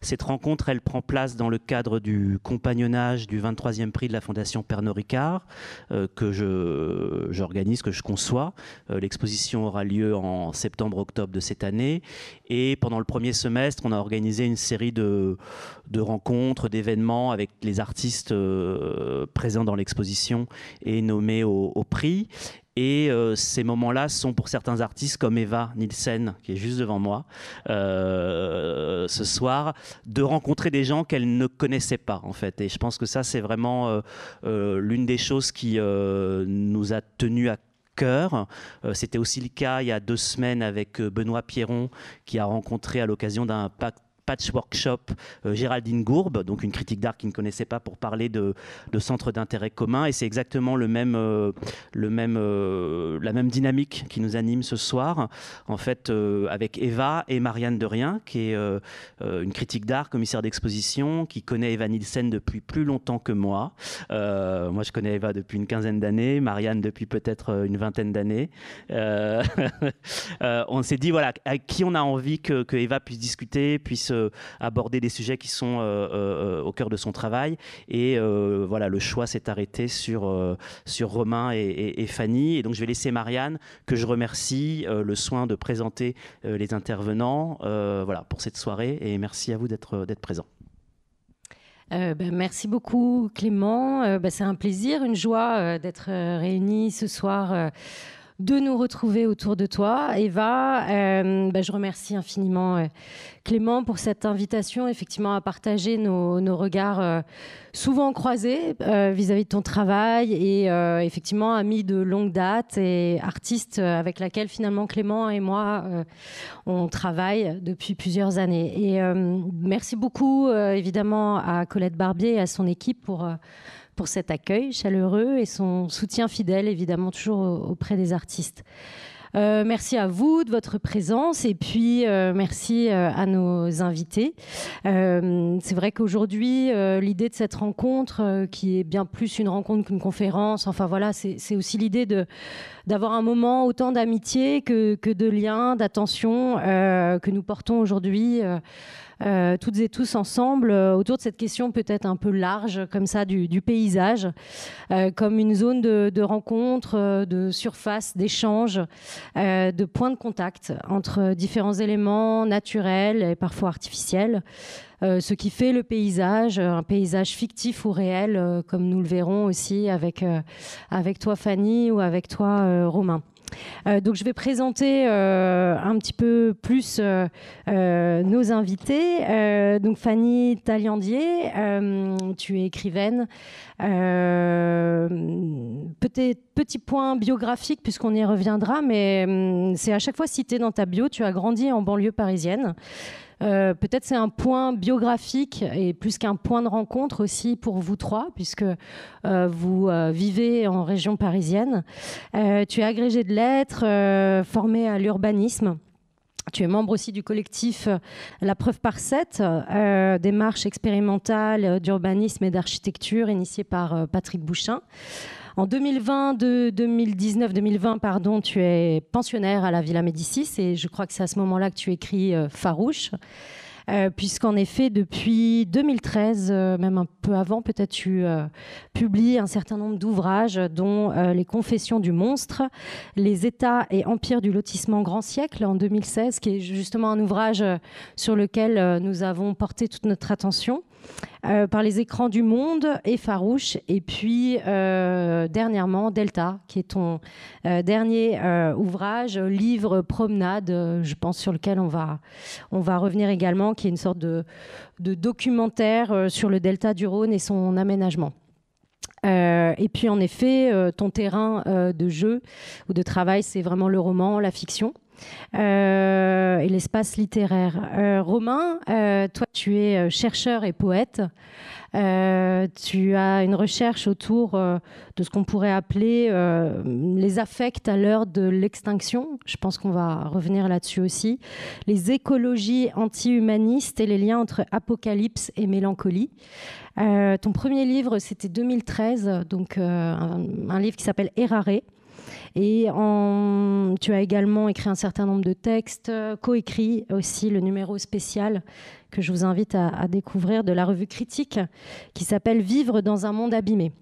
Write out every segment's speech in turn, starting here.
Cette rencontre, elle prend place dans le cadre du compagnonnage du 23e prix de la Fondation Pernod Ricard, que j'organise, que je conçois. L'exposition aura lieu en septembre-octobre de cette année. Et pendant le premier semestre, on a organisé une série de rencontres, d'événements avec les artistes présents dans l'exposition et nommés au prix. Et ces moments-là sont pour certains artistes comme Eva Nielsen, qui est juste devant moi, ce soir, de rencontrer des gens qu'elle ne connaissait pas, en fait. Et je pense que ça, c'est vraiment l'une des choses qui nous a tenus à cœur. C'était aussi le cas il y a 2 semaines avec Benoît Pierron, qui a rencontré à l'occasion d'un Patch Workshop Géraldine Gourbe, donc une critique d'art qui ne connaissait pas, pour parler de centres d'intérêt commun. Et c'est exactement la même dynamique qui nous anime ce soir, en fait, avec Eva et Marianne Derrien, qui est une critique d'art, commissaire d'exposition, qui connaît Eva Nielsen depuis plus longtemps que moi. Moi, je connais Eva depuis une 15aine d'années, Marianne depuis peut-être une 20aine d'années. On s'est dit, voilà, avec qui on a envie que Eva puisse discuter, puisse aborder des sujets qui sont au cœur de son travail. Et voilà, le choix s'est arrêté sur Romain et Fanny. Et donc, je vais laisser Marianne, que je remercie, le soin de présenter les intervenants voilà, pour cette soirée. Et merci à vous d'être présents. Merci beaucoup, Clément. C'est un plaisir, une joie d'être réunis ce soir, de nous retrouver autour de toi. Eva, je remercie infiniment Clément pour cette invitation, effectivement, à partager nos regards souvent croisés vis-à-vis de ton travail, et effectivement ami de longue date et artiste avec laquelle finalement Clément et moi on travaille depuis plusieurs années. Et merci beaucoup évidemment à Colette Barbier et à son équipe pour cet accueil chaleureux et son soutien fidèle, évidemment, toujours auprès des artistes. Merci à vous de votre présence, et puis merci à nos invités. C'est vrai qu'aujourd'hui, l'idée de cette rencontre, qui est bien plus une rencontre qu'une conférence, enfin voilà, c'est aussi l'idée d'avoir un moment autant d'amitié que de liens, d'attention que nous portons aujourd'hui toutes et tous ensemble autour de cette question peut-être un peu large comme ça du paysage, comme une zone de rencontre, de surface, d'échange, de points de contact entre différents éléments naturels et parfois artificiels. Ce qui fait le paysage, un paysage fictif ou réel, comme nous le verrons aussi avec toi Fanny ou avec toi Romain. Donc je vais présenter un petit peu plus nos invités. Donc Fanny Taliandier, tu es écrivaine. Peut-être petit point biographique puisqu'on y reviendra, mais c'est à chaque fois cité dans ta bio. Tu as grandi en banlieue parisienne. Peut-être c'est un point biographique et plus qu'un point de rencontre aussi pour vous trois, puisque vous vivez en région parisienne. Tu es agrégé de lettres, formé à l'urbanisme. Tu es membre aussi du collectif La Preuve par 7, démarche expérimentale d'urbanisme et d'architecture initiée par Patrick Bouchain. En 2019-2020, pardon, tu es pensionnaire à la Villa Médicis, et je crois que c'est à ce moment-là que tu écris Farouche. Puisqu'en effet, depuis 2013, même un peu avant, peut-être tu publies un certain nombre d'ouvrages, dont Les Confessions du monstre, Les États et empires du lotissement grand siècle en 2016, qui est justement un ouvrage sur lequel nous avons porté toute notre attention. Par les écrans du monde et Farouche, et puis dernièrement Delta, qui est ton dernier ouvrage, livre, promenade, je pense, sur lequel on va revenir également, qui est une sorte de documentaire sur le delta du Rhône et son aménagement. Et puis en effet, ton terrain de jeu ou de travail, c'est vraiment le roman, la fiction. Et l'espace littéraire. Romain, toi tu es chercheur et poète. Tu as une recherche autour de ce qu'on pourrait appeler les affects à l'heure de l'extinction. Je pense qu'on va revenir là-dessus aussi. Les écologies anti-humanistes et les liens entre apocalypse et mélancolie. Ton premier livre, c'était 2013, donc un livre qui s'appelle Errare. Et tu as également écrit un certain nombre de textes, coécrit aussi le numéro spécial que je vous invite à découvrir de la revue Critique, qui s'appelle « Vivre dans un monde abîmé ».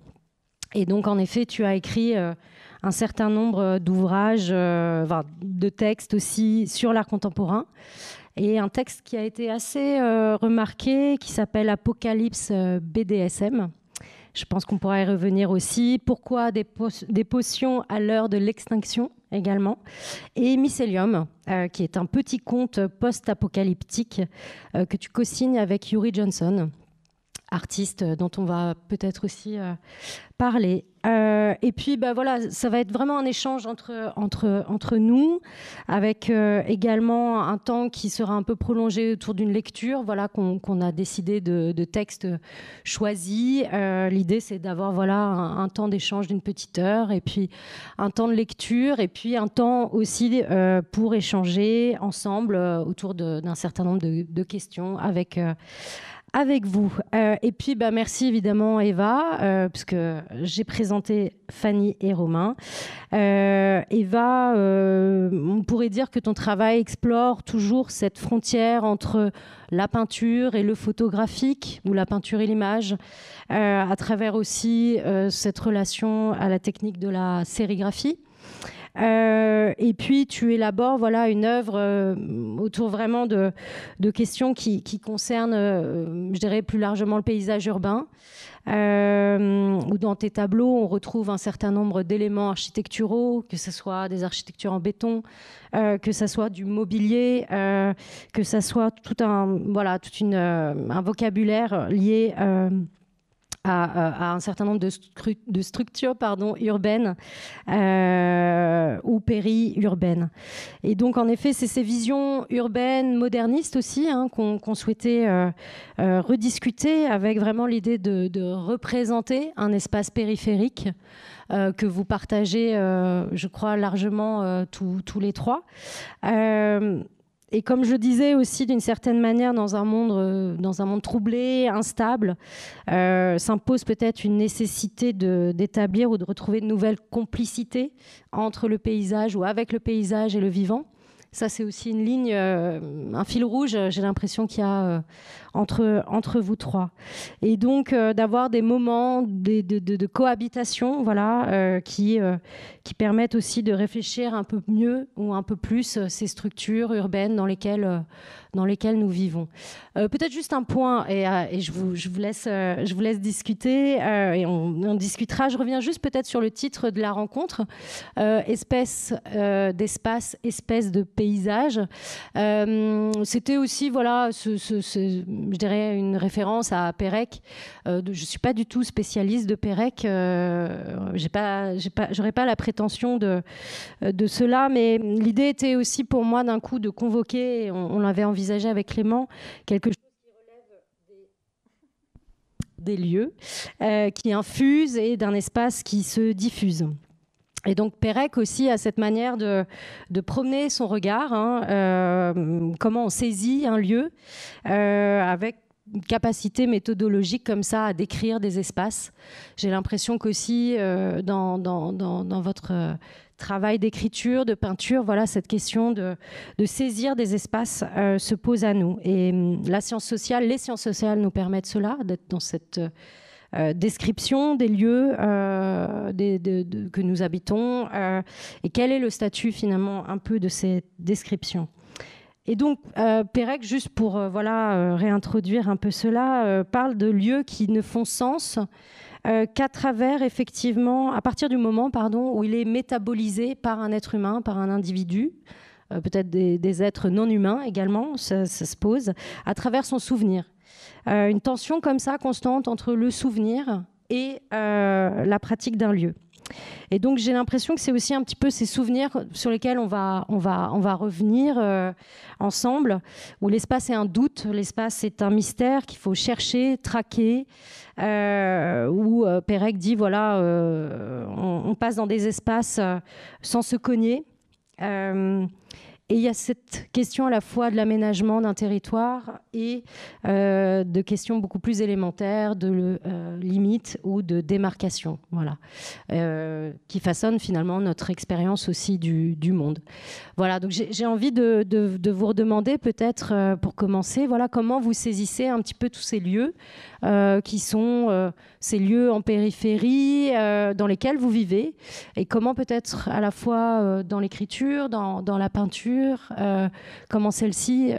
Et donc, en effet, tu as écrit un certain nombre d'ouvrages, de textes aussi sur l'art contemporain. Et un texte qui a été assez remarqué, qui s'appelle « Apocalypse BDSM ». Je pense qu'on pourra y revenir aussi. Pourquoi des potions à l'heure de l'extinction également. Et Mycelium, qui est un petit conte post-apocalyptique que tu co-signes avec Yuri Johnson, artiste dont on va peut-être aussi parler. Et puis, voilà, ça va être vraiment un échange entre nous, avec également un temps qui sera un peu prolongé autour d'une lecture, voilà, qu'on a décidé de textes choisis. L'idée, c'est d'avoir voilà, un temps d'échange d'une petite heure, et puis un temps de lecture, et puis un temps aussi pour échanger ensemble autour d'un certain nombre de questions avec vous. Et puis, merci évidemment Eva, puisque j'ai présenté Fanny et Romain. Eva, on pourrait dire que ton travail explore toujours cette frontière entre la peinture et le photographique, ou la peinture et l'image, à travers aussi cette relation à la technique de la sérigraphie. Et puis tu élabores voilà, une œuvre autour vraiment de questions qui concernent, je dirais plus largement le paysage urbain, où dans tes tableaux on retrouve un certain nombre d'éléments architecturaux, que ce soit des architectures en béton, que ce soit du mobilier, que ce soit tout un vocabulaire lié à un certain nombre de structures urbaines ou périurbaines. Et donc, en effet, c'est ces visions urbaines, modernistes aussi, qu'on souhaitait rediscuter, avec vraiment l'idée de représenter un espace périphérique que vous partagez, je crois, largement tous les trois. Et comme je disais aussi, d'une certaine manière, dans un monde troublé, instable, s'impose peut-être une nécessité d'établir ou de retrouver de nouvelles complicités entre le paysage ou avec le paysage et le vivant. Ça, c'est aussi une ligne, un fil rouge, j'ai l'impression qu'il y a entre vous trois. Et donc, d'avoir des moments de cohabitation, voilà, qui permettent aussi de réfléchir un peu mieux ou un peu plus ces structures urbaines dans lesquelles nous vivons. Peut-être juste un point, et je vous laisse discuter, et on discutera. Je reviens juste peut-être sur le titre de la rencontre, espèce d'espace, espèce de paysage. C'était aussi, voilà, je dirais une référence à Pérec. Je ne suis pas du tout spécialiste de Pérec. J'aurais pas la prétention de cela, mais l'idée était aussi pour moi d'un coup de convoquer, on l'avait envisagé avec Clément, quelque chose qui relève des lieux, qui infuse, et d'un espace qui se diffuse. Et donc Pérec aussi a cette manière de promener son regard, comment on saisit un lieu, avec une capacité méthodologique comme ça à décrire des espaces. J'ai l'impression qu'aussi dans votre travail d'écriture, de peinture, voilà, cette question de saisir des espaces se pose à nous. Et les sciences sociales nous permettent cela, d'être dans cette description des lieux que nous habitons, et quel est le statut finalement un peu de ces descriptions. Et donc, Pérec, juste pour réintroduire un peu cela, parle de lieux qui ne font sens qu'à travers, effectivement, à partir du moment où il est métabolisé par un être humain, par un individu, peut-être des êtres non humains également, ça se pose, à travers son souvenir. Une tension comme ça, constante, entre le souvenir et la pratique d'un lieu. Et donc j'ai l'impression que c'est aussi un petit peu ces souvenirs sur lesquels on va revenir ensemble, où l'espace est un doute, l'espace est un mystère qu'il faut chercher, traquer, où Pérec dit voilà, on passe dans des espaces sans se cogner. il y a cette question à la fois de l'aménagement d'un territoire et de questions beaucoup plus élémentaires de limite ou de démarcation, voilà, qui façonnent finalement notre expérience aussi du monde. Voilà, donc j'ai envie de vous redemander peut-être, pour commencer, voilà, comment vous saisissez un petit peu tous ces lieux qui sont ces lieux en périphérie dans lesquels vous vivez, et comment peut-être à la fois dans l'écriture, dans la peinture, comment celle-ci...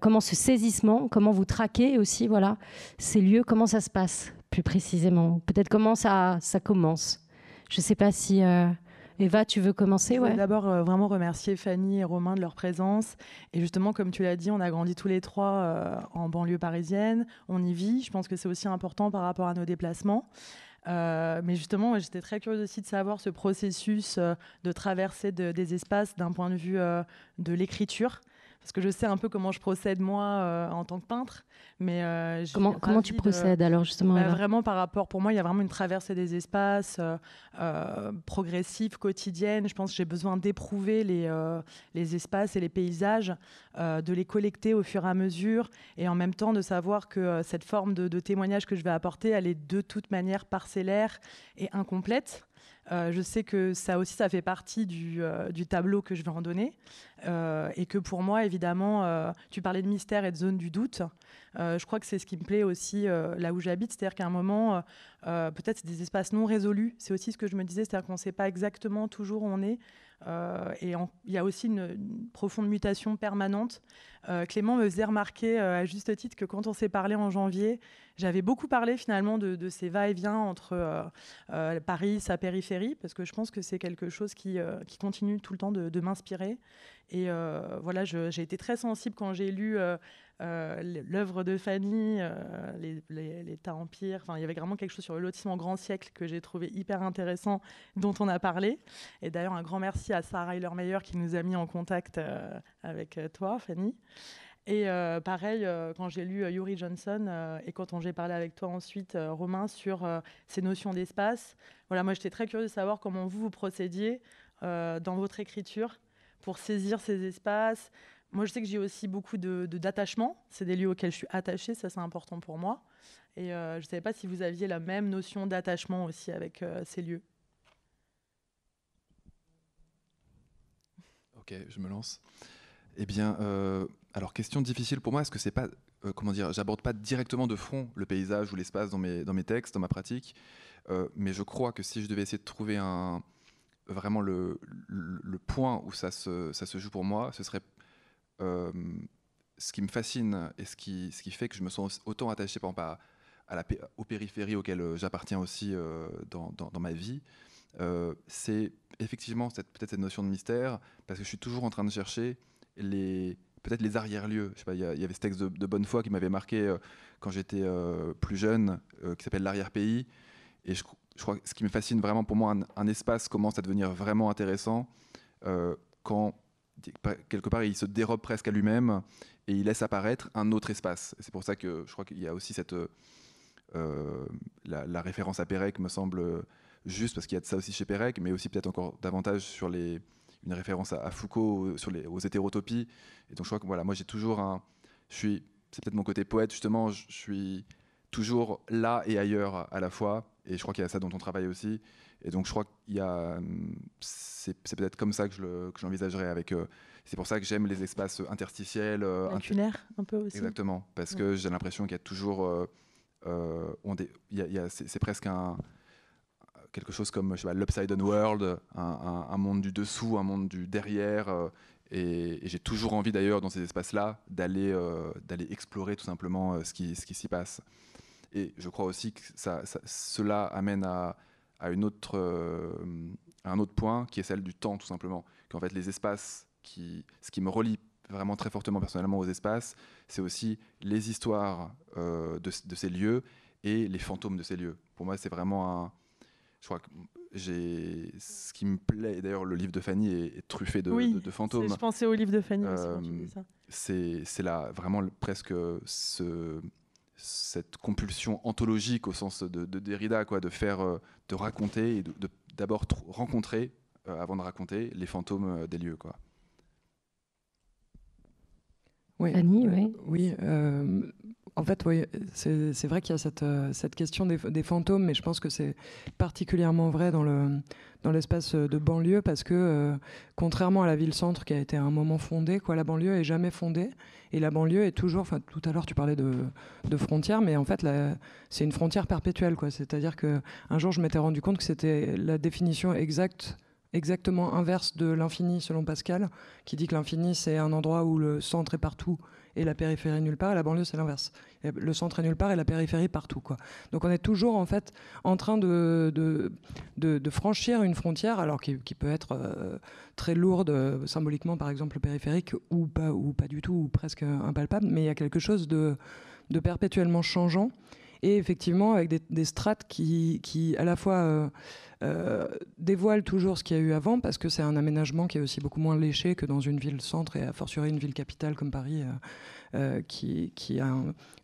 comment ce saisissement, comment vous traquez aussi, voilà, ces lieux, comment ça se passe plus précisément? Peut-être comment ça commence. Je ne sais pas si Eva, tu veux commencer? Je voulais d'abord vraiment remercier Fanny et Romain de leur présence. Et justement, comme tu l'as dit, on a grandi tous les trois en banlieue parisienne. On y vit. Je pense que c'est aussi important par rapport à nos déplacements. Mais justement, j'étais très curieuse aussi de savoir ce processus de traversée des espaces d'un point de vue de l'écriture. Parce que je sais un peu comment je procède moi en tant que peintre, mais comment tu procèdes alors justement vraiment par rapport, pour moi, il y a vraiment une traversée des espaces progressive, quotidienne. Je pense que j'ai besoin d'éprouver les espaces et les paysages, de les collecter au fur et à mesure, et en même temps de savoir que cette forme de témoignage que je vais apporter, elle est de toute manière parcellaire et incomplète. Je sais que ça aussi, ça fait partie du tableau que je vais en donner. Et que pour moi, évidemment, tu parlais de mystère et de zone du doute. Je crois que c'est ce qui me plaît aussi là où j'habite. C'est-à-dire qu'à un moment, peut-être c'est des espaces non résolus. C'est aussi ce que je me disais, c'est-à-dire qu'on ne sait pas exactement toujours où on est. Et il y a aussi une profonde mutation permanente. Clément me faisait remarquer à juste titre que quand on s'est parlé en janvier, j'avais beaucoup parlé finalement de ces va-et-vient entre Paris, sa périphérie, parce que je pense que c'est quelque chose qui continue tout le temps de m'inspirer. Et voilà, j'ai été très sensible quand j'ai lu l'œuvre de Fanny, l'État empire. Enfin, il y avait vraiment quelque chose sur le lotissement grand siècle que j'ai trouvé hyper intéressant, dont on a parlé. Et d'ailleurs, un grand merci à Sarah Eilermeyer qui nous a mis en contact avec toi, Fanny. Et pareil, quand j'ai lu Yuri Johnson et quand j'ai parlé avec toi ensuite, Romain, sur ces notions d'espace, voilà, moi j'étais très curieuse de savoir comment vous procédiez dans votre écriture pour saisir ces espaces. Moi, je sais que j'ai aussi beaucoup d'attachement. C'est des lieux auxquels je suis attachée, ça c'est important pour moi. Et je ne savais pas si vous aviez la même notion d'attachement aussi avec ces lieux. Ok, je me lance. Eh bien, alors question difficile pour moi, est-ce que c'est pas, comment dire, j'aborde pas directement de front le paysage ou l'espace dans mes textes, dans ma pratique, mais je crois que si je devais essayer de trouver vraiment le point où ça se joue pour moi, ce serait ce qui me fascine et ce qui fait que je me sens autant attaché par exemple, aux périphéries auxquelles j'appartiens aussi dans ma vie. C'est effectivement peut-être cette notion de mystère, parce que je suis toujours en train de chercher peut-être les arrière-lieux. Je sais pas, il y avait ce texte de Bonnefoy qui m'avait marqué quand j'étais plus jeune, qui s'appelle L'arrière-pays. Et je crois que ce qui me fascine vraiment pour moi, un espace commence à devenir vraiment intéressant quand quelque part il se dérobe presque à lui-même et il laisse apparaître un autre espace. Et c'est pour ça que je crois qu'il y a aussi la référence à Pérec me semble juste, parce qu'il y a de ça aussi chez Pérec, mais aussi peut-être encore davantage sur une référence à Foucault, aux hétérotopies. Et donc je crois que voilà, moi j'ai toujours c'est peut-être mon côté poète justement, je suis toujours là et ailleurs à la fois, et je crois qu'il y a ça dont on travaille aussi. Et donc je crois c'est peut-être comme ça que je l'envisagerais c'est pour ça que j'aime les espaces interstitiels. Lacunaires un peu aussi. Exactement, parce que j'ai l'impression qu'il y a toujours c'est presque quelque chose comme, je sais pas, l'upside down world, un monde du dessous, un monde du derrière, et j'ai toujours envie d'ailleurs dans ces espaces-là d'aller explorer tout simplement ce qui s'y passe. Et je crois aussi que cela amène à un autre point, qui est celle du temps tout simplement. Qu'en fait les espaces, ce qui me relie vraiment très fortement personnellement aux espaces, c'est aussi les histoires de ces lieux et les fantômes de ces lieux. Pour moi, c'est vraiment je crois que ce qui me plaît, d'ailleurs le livre de Fanny est truffé de fantômes. Je pensais au livre de Fanny aussi quand tu dis ça. C'est là vraiment presque cette compulsion anthologique au sens de Derrida, quoi, de raconter et d'abord rencontrer avant de raconter les fantômes des lieux, quoi. Oui, Fanny, oui. Oui, en fait, oui, c'est vrai qu'il y a cette question des fantômes, mais je pense que c'est particulièrement vrai dans l'espace de banlieue, parce que contrairement à la ville-centre qui a été à un moment fondée, la banlieue est jamais fondée, et la banlieue est toujours, enfin tout à l'heure tu parlais de frontières, mais en fait c'est une frontière perpétuelle, c'est-à-dire qu'un jour je m'étais rendu compte que c'était la définition exactement inverse de l'infini selon Pascal, qui dit que l'infini c'est un endroit où le centre est partout et la périphérie nulle part, et la banlieue c'est l'inverse. Le centre est nulle part et la périphérie partout, Donc on est toujours en fait en train de franchir une frontière, alors qui peut être très lourde symboliquement, par exemple périphérique, ou pas du tout, ou presque impalpable, mais il y a quelque chose de perpétuellement changeant, et effectivement avec des strates qui à la fois dévoilent toujours ce qu'il y a eu avant, parce que c'est un aménagement qui est aussi beaucoup moins léché que dans une ville-centre, et a fortiori une ville capitale comme Paris, qui a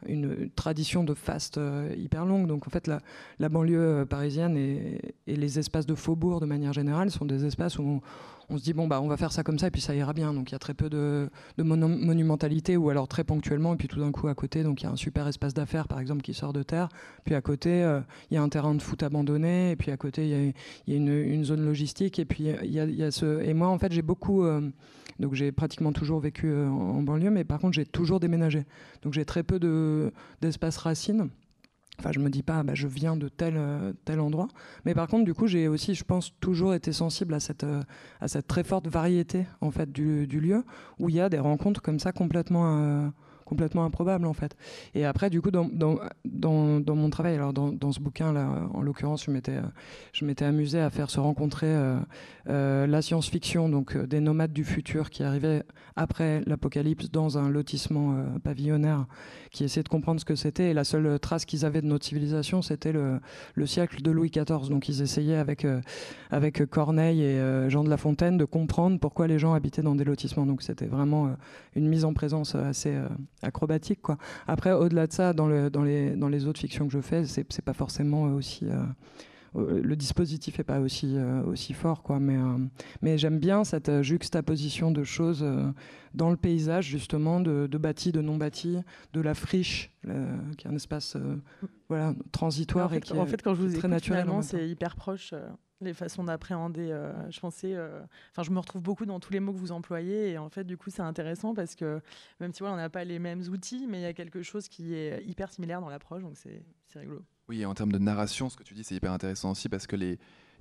une tradition de faste hyper longue. Donc en fait la banlieue parisienne et les espaces de faubourg de manière générale sont des espaces où on se dit on va faire ça comme ça et puis ça ira bien. Donc il y a très peu de monumentalité, ou alors très ponctuellement, et puis tout d'un coup à côté, donc il y a un super espace d'affaires par exemple qui sort de terre, puis à côté il y a un terrain de foot abandonné, et puis à côté il y a une zone logistique, et puis il y a et moi en fait j'ai beaucoup donc j'ai pratiquement toujours vécu en banlieue, mais par contre j'ai toujours déménagé, donc j'ai très peu d'espace racine. Enfin, je me dis pas, je viens de tel endroit. Mais par contre, du coup, j'ai aussi, je pense, toujours été sensible à cette très forte variété, en fait, du lieu, où il y a des rencontres comme ça complètement improbables, en fait. Et après, du coup, dans mon travail, alors dans ce bouquin-là, en l'occurrence, je m'étais amusée à faire se rencontrer la science-fiction, donc des nomades du futur qui arrivaient après l'apocalypse dans un lotissement pavillonnaire, qui essayaient de comprendre ce que c'était, et la seule trace qu'ils avaient de notre civilisation, c'était le siècle de Louis XIV. Donc ils essayaient avec Corneille et Jean de La Fontaine de comprendre pourquoi les gens habitaient dans des lotissements. Donc c'était vraiment une mise en présence assez acrobatique, Après, au-delà de ça, dans les autres fictions que je fais, c'est pas forcément aussi le dispositif est pas aussi fort, mais j'aime bien cette juxtaposition de choses dans le paysage, justement, de bâti, de non bâti, de la friche, qui est un espace transitoire, et qui en fait, quand je vous très écoute, naturel, finalement, c'est hyper proche. Les façons d'appréhender, je me retrouve beaucoup dans tous les mots que vous employez, et en fait du coup c'est intéressant parce que même si on n'a pas les mêmes outils, mais il y a quelque chose qui est hyper similaire dans l'approche, donc c'est rigolo. Oui, et en termes de narration, ce que tu dis, c'est hyper intéressant aussi, parce que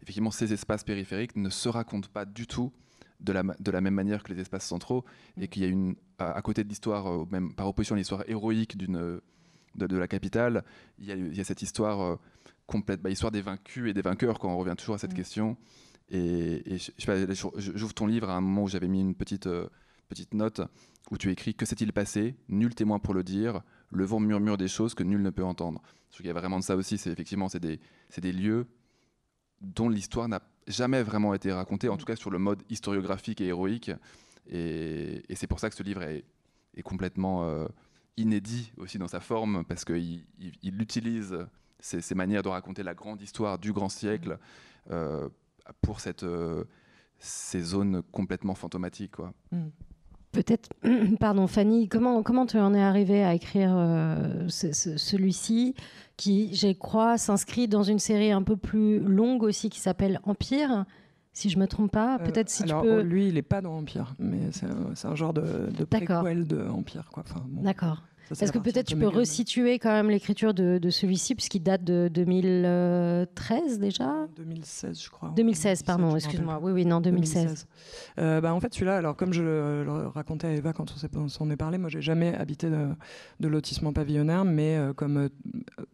effectivement, ces espaces périphériques ne se racontent pas du tout de la même manière que les espaces centraux, et qu'il y a à côté de l'histoire, même par opposition à l'histoire héroïque de la capitale, il y a cette histoire complète, histoire des vaincus et des vainqueurs, quand on revient toujours à cette question. Et j'ouvre ton livre à un moment où j'avais mis une petite note où tu écris: que s'est-il passé? Nul témoin pour le dire. Le vent murmure des choses que nul ne peut entendre. Je trouve qu'il y a vraiment de ça aussi. C'est des lieux dont l'histoire n'a jamais vraiment été racontée, en tout cas sur le mode historiographique et héroïque. Et c'est pour ça que ce livre est complètement inédit aussi dans sa forme, parce qu'il utilise ces manières de raconter la grande histoire du grand siècle pour ces zones complètement fantomatiques, Peut-être, pardon Fanny, comment tu en es arrivée à écrire celui-ci, qui, je crois, s'inscrit dans une série un peu plus longue aussi, qui s'appelle Empire, si je me trompe pas. Peut-être si alors, tu peux... lui, il n'est pas dans Empire, mais c'est un genre de préquel de Empire, D'accord. Est-ce que peut-être tu peux resituer quand même l'écriture de celui-ci, puisqu'il date de 2013 déjà? 2016, je crois. 2016, pardon, excuse-moi. Oui, non, 2016. En fait, celui-là, alors comme je le racontais à Eva quand on s'en est parlé, moi, j'ai jamais habité de lotissement pavillonnaire, mais comme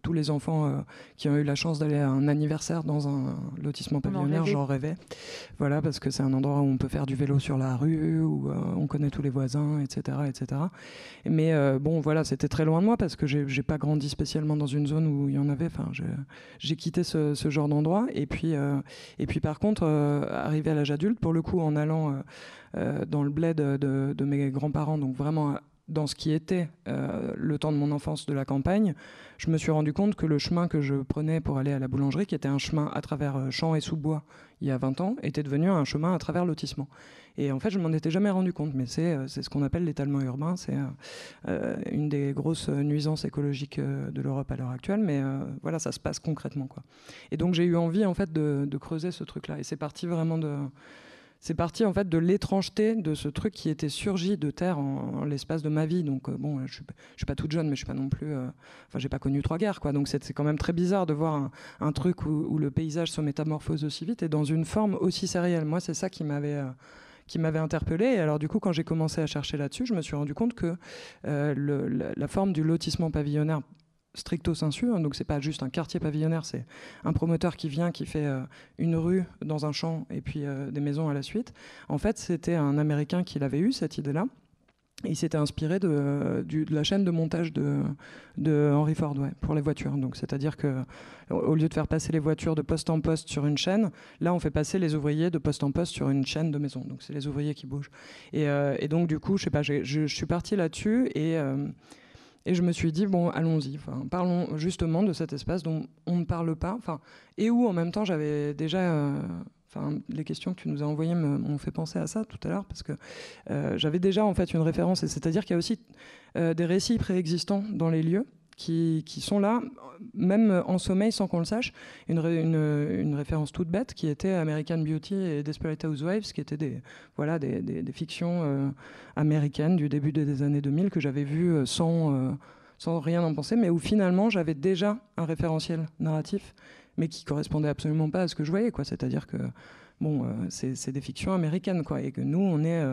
tous les enfants qui ont eu la chance d'aller à un anniversaire dans un lotissement pavillonnaire, j'en rêvais. Voilà, parce que c'est un endroit où on peut faire du vélo sur la rue, où on connaît tous les voisins, etc., etc. Mais voilà, c'était très loin de moi, parce que j'ai pas grandi spécialement dans une zone où il y en avait. Enfin, j'ai quitté ce genre d'endroit, et puis par contre, arrivé à l'âge adulte, pour le coup, en allant dans le bled de mes grands-parents, donc vraiment dans ce qui était le temps de mon enfance de la campagne, je me suis rendu compte que le chemin que je prenais pour aller à la boulangerie, qui était un chemin à travers champs et sous-bois il y a 20 ans, était devenu un chemin à travers lotissement. Et en fait, je ne m'en étais jamais rendu compte, mais c'est ce qu'on appelle l'étalement urbain. C'est une des grosses nuisances écologiques de l'Europe à l'heure actuelle, mais voilà, ça se passe concrètement, quoi. Et donc, j'ai eu envie, en fait, de creuser ce truc-là. Et c'est parti vraiment en fait de l'étrangeté de ce truc qui était surgi de terre en l'espace de ma vie. Donc bon, je suis pas toute jeune, mais je suis pas non plus. Enfin, j'ai pas connu 3 guerres, quoi. Donc c'est quand même très bizarre de voir un truc où le paysage se métamorphose aussi vite et dans une forme aussi sérielle. Moi, c'est ça qui m'avait interpellé. Et alors du coup, quand j'ai commencé à chercher là-dessus, je me suis rendu compte que la forme du lotissement pavillonnaire stricto sensu, hein, donc c'est pas juste un quartier pavillonnaire, c'est un promoteur qui vient, qui fait une rue dans un champ et puis des maisons à la suite. En fait, c'était un Américain qui l'avait eu, cette idée-là. Et il s'était inspiré de la chaîne de montage de Henry Ford, ouais, pour les voitures. Donc, c'est-à-dire qu'au lieu de faire passer les voitures de poste en poste sur une chaîne, là, on fait passer les ouvriers de poste en poste sur une chaîne de maison. Donc, c'est les ouvriers qui bougent. Et donc, du coup, je sais pas, je suis parti là-dessus et je me suis dit, bon, allons-y. Enfin, parlons justement de cet espace dont on ne parle pas. Enfin, et où, en même temps, j'avais déjà... les questions que tu nous as envoyées m'ont fait penser à ça tout à l'heure, parce que j'avais déjà, en fait, une référence. Et c'est-à-dire qu'il y a aussi des récits préexistants dans les lieux qui sont là, même en sommeil, sans qu'on le sache. Une référence toute bête qui était American Beauty et Desperate Housewives, qui étaient des fictions américaines du début des années 2000 que j'avais vues sans rien en penser, mais où finalement j'avais déjà un référentiel narratif, mais qui correspondait absolument pas à ce que je voyais, quoi. C'est-à-dire que bon, c'est des fictions américaines, quoi, et que nous, on est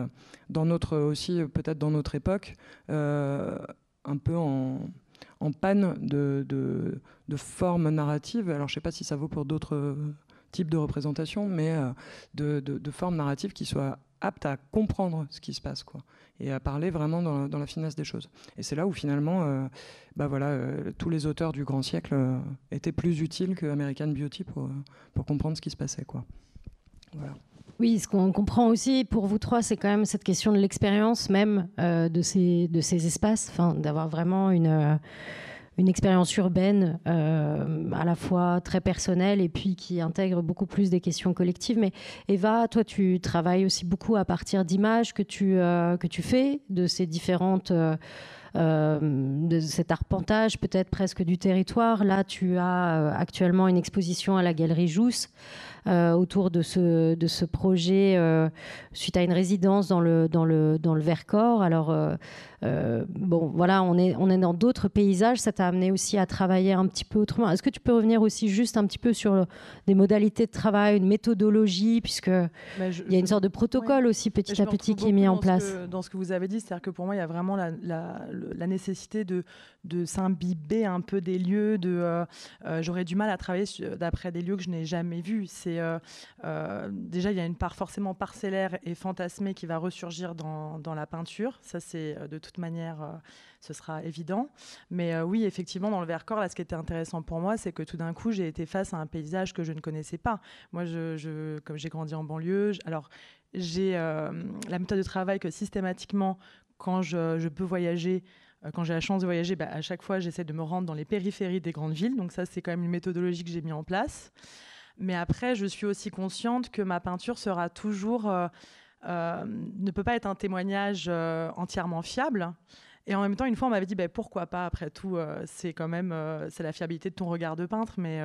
peut-être dans notre époque, un peu en panne de formes narratives. Alors, je ne sais pas si ça vaut pour d'autres types de représentations, mais de formes narratives qui soient aptes à comprendre ce qui se passe, quoi, et à parler vraiment dans la finesse des choses. Et c'est là où finalement, tous les auteurs du grand siècle étaient plus utiles que American Beauty pour comprendre ce qui se passait, quoi. Voilà. Oui, ce qu'on comprend aussi pour vous trois, c'est quand même cette question de l'expérience même de ces espaces, d'avoir vraiment une expérience urbaine à la fois très personnelle et puis qui intègre beaucoup plus des questions collectives. Mais Eva, toi, tu travailles aussi beaucoup à partir d'images que tu fais de ces différentes... de cet arpentage peut-être presque du territoire. Là, tu as actuellement une exposition à la Galerie Jousse autour de ce projet suite à une résidence dans le Vercors. Alors, bon, voilà, on est dans d'autres paysages. Ça t'a amené aussi à travailler un petit peu autrement. Est-ce que tu peux revenir aussi juste un petit peu sur des modalités de travail, une méthodologie, puisque il y a une sorte de protocole aussi petit à petit qui est mis en place. Dans ce que vous avez dit, c'est-à-dire que pour moi, il y a vraiment la nécessité de s'imbiber un peu des lieux. J'aurais du mal à travailler d'après des lieux que je n'ai jamais vus. Déjà, il y a une part forcément parcellaire et fantasmée qui va ressurgir dans la peinture. Ça, c'est de toute manière, ce sera évident. Mais oui, effectivement, dans le Vercors, là, ce qui était intéressant pour moi, c'est que tout d'un coup, j'ai été face à un paysage que je ne connaissais pas. Moi, comme j'ai grandi en banlieue, alors j'ai la méthode de travail que systématiquement, quand je peux voyager, quand j'ai la chance de voyager, à chaque fois, j'essaie de me rendre dans les périphéries des grandes villes. Donc ça, c'est quand même une méthodologie que j'ai mis en place. Mais après, je suis aussi consciente que ma peinture sera toujours... ne peut pas être un témoignage entièrement fiable. Et en même temps, une fois, on m'avait dit pourquoi pas, après tout, c'est quand même c'est la fiabilité de ton regard de peintre. Mais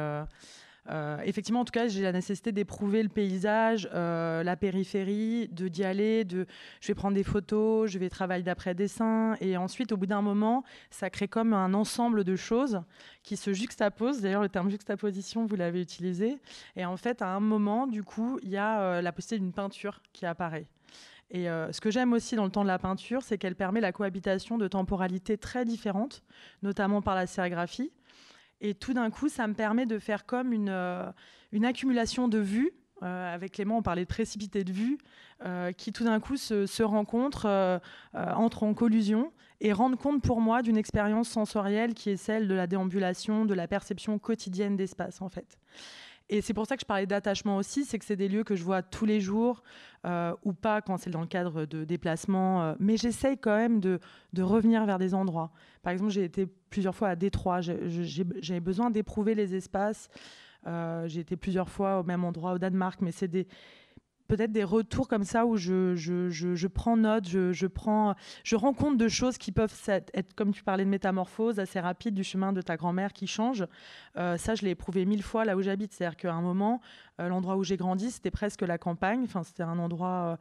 effectivement, en tout cas, j'ai la nécessité d'éprouver le paysage, la périphérie, d'y aller. Je vais prendre des photos, je vais travailler d'après-dessin. Et ensuite, au bout d'un moment, ça crée comme un ensemble de choses qui se juxtaposent. D'ailleurs, le terme juxtaposition, vous l'avez utilisé. Et en fait, à un moment, du coup, il y a la possibilité d'une peinture qui apparaît. Et ce que j'aime aussi dans le temps de la peinture, c'est qu'elle permet la cohabitation de temporalités très différentes, notamment par la sérigraphie. Et tout d'un coup, ça me permet de faire comme une accumulation de vues. Avec Clément, on parlait de précipité de vues, qui tout d'un coup se rencontrent, entrent en collusion et rendent compte pour moi d'une expérience sensorielle qui est celle de la déambulation, de la perception quotidienne d'espace, en fait. Et c'est pour ça que je parlais d'attachement aussi, c'est que c'est des lieux que je vois tous les jours ou pas quand c'est dans le cadre de déplacements. Mais j'essaye quand même de revenir vers des endroits. Par exemple, j'ai été plusieurs fois à Détroit. J'avais besoin d'éprouver les espaces. J'ai été plusieurs fois au même endroit au Danemark, mais c'est peut-être des retours comme ça où je prends note, je rends compte de choses qui peuvent être, comme tu parlais de métamorphose, assez rapide, du chemin de ta grand-mère qui change. Ça, je l'ai éprouvé 1000 fois là où j'habite. C'est-à-dire qu'à un moment, l'endroit où j'ai grandi, c'était presque la campagne. Enfin, c'était un endroit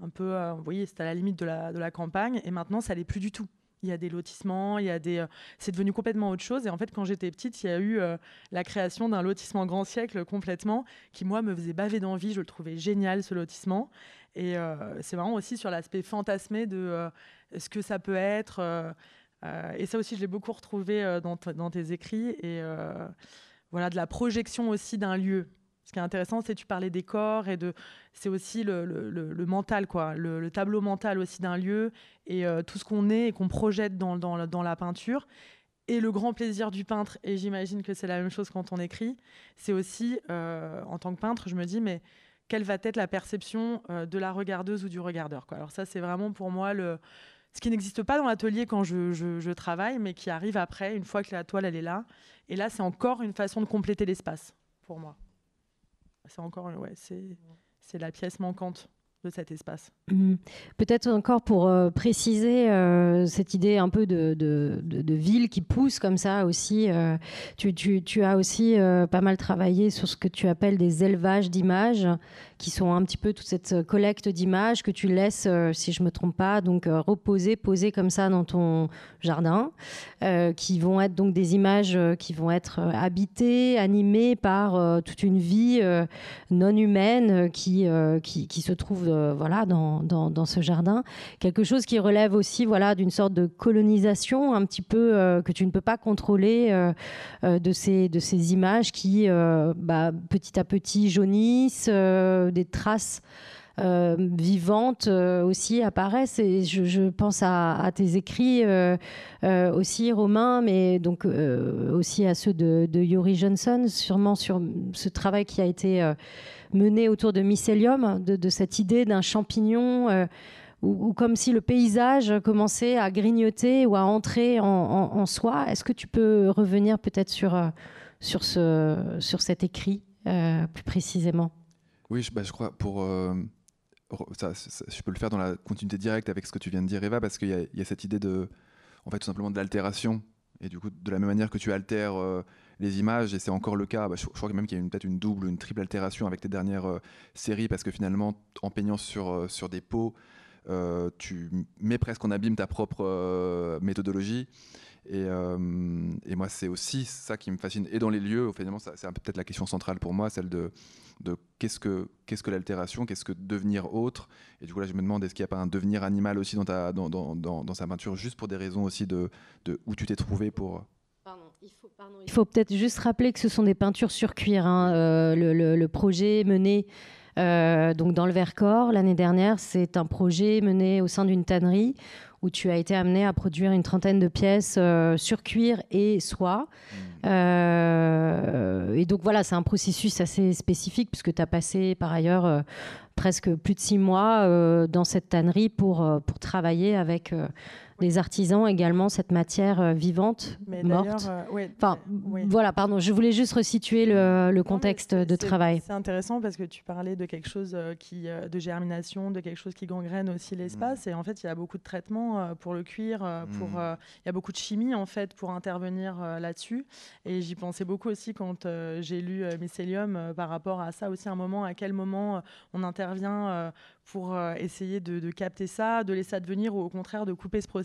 un peu, vous voyez, c'était à la limite de la campagne. Et maintenant, ça l'est plus du tout. Il y a des lotissements, c'est devenu complètement autre chose. Et en fait, quand j'étais petite, il y a eu la création d'un lotissement grand siècle complètement, qui, moi, me faisait baver d'envie. Je le trouvais génial, ce lotissement. Et c'est vraiment aussi sur l'aspect fantasmé de ce que ça peut être. Et ça aussi, je l'ai beaucoup retrouvé dans tes écrits. Et voilà, de la projection aussi d'un lieu. Ce qui est intéressant, c'est que tu parlais des corps c'est aussi le mental, quoi, le tableau mental aussi d'un lieu et tout ce qu'on est et qu'on projette dans la peinture. Et le grand plaisir du peintre, et j'imagine que c'est la même chose quand on écrit, c'est aussi, en tant que peintre, je me dis, mais quelle va être la perception de la regardeuse ou du regardeur, quoi. Alors ça, c'est vraiment pour moi ce qui n'existe pas dans l'atelier quand je travaille, mais qui arrive après, une fois que la toile, elle est là. Et là, c'est encore une façon de compléter l'espace, pour moi. C'est encore, c'est la pièce manquante de cet espace. Peut-être encore pour préciser cette idée un peu de ville qui pousse comme ça aussi. Tu as aussi pas mal travaillé sur ce que tu appelles des élevages d'images, qui sont un petit peu toute cette collecte d'images que tu laisses, si je ne me trompe pas, donc poser comme ça dans ton jardin, qui vont être donc des images qui vont être habitées, animées par toute une vie non humaine qui se trouve voilà, dans ce jardin. Quelque chose qui relève aussi voilà, d'une sorte de colonisation un petit peu que tu ne peux pas contrôler de ces images qui petit à petit jaunissent, des traces vivantes aussi apparaissent. Et je pense à tes écrits aussi, Romain, mais donc aussi à ceux de Yuri Johnson, sûrement sur ce travail qui a été mené autour de Mycelium, de cette idée d'un champignon ou comme si le paysage commençait à grignoter ou à entrer en soi. Est-ce que tu peux revenir peut-être sur cet écrit plus précisément? Oui, je crois je peux le faire dans la continuité directe avec ce que tu viens de dire, Eva, parce qu'il y a cette idée en fait, tout simplement de l'altération. Et du coup, de la même manière que tu altères les images, et c'est encore le cas, je crois même qu'il y a peut-être une double ou une triple altération avec tes dernières séries, parce que finalement, en peignant sur des peaux, tu mets presque en abîme ta propre méthodologie. Et moi, c'est aussi ça qui me fascine. Et dans les lieux, finalement, c'est peut-être la question centrale pour moi, celle de qu'est-ce que l'altération, qu'est-ce que devenir autre. Et du coup, là, je me demande, est-ce qu'il n'y a pas un devenir animal aussi dans sa peinture, juste pour des raisons aussi de où tu t'es trouvé pour... Il faut peut-être juste rappeler que ce sont des peintures sur cuir. Hein. Le projet mené donc dans le Vercors l'année dernière, c'est un projet mené au sein d'une tannerie où tu as été amené à produire une trentaine de pièces sur cuir et soie. Et donc voilà, c'est un processus assez spécifique puisque tu as passé par ailleurs presque plus de 6 mois dans cette tannerie pour travailler avec des artisans également, cette matière vivante, morte. Voilà, pardon, je voulais juste resituer le contexte de travail. C'est intéressant parce que tu parlais de quelque chose de germination, de quelque chose qui gangrène aussi l'espace. Et en fait, il y a beaucoup de traitements pour le cuir, il y a beaucoup de chimie en fait pour intervenir là-dessus. Et j'y pensais beaucoup aussi quand j'ai lu Mycelium par rapport à ça aussi, à quel moment on intervient pour essayer de capter ça, de laisser advenir ou au contraire de couper ce processus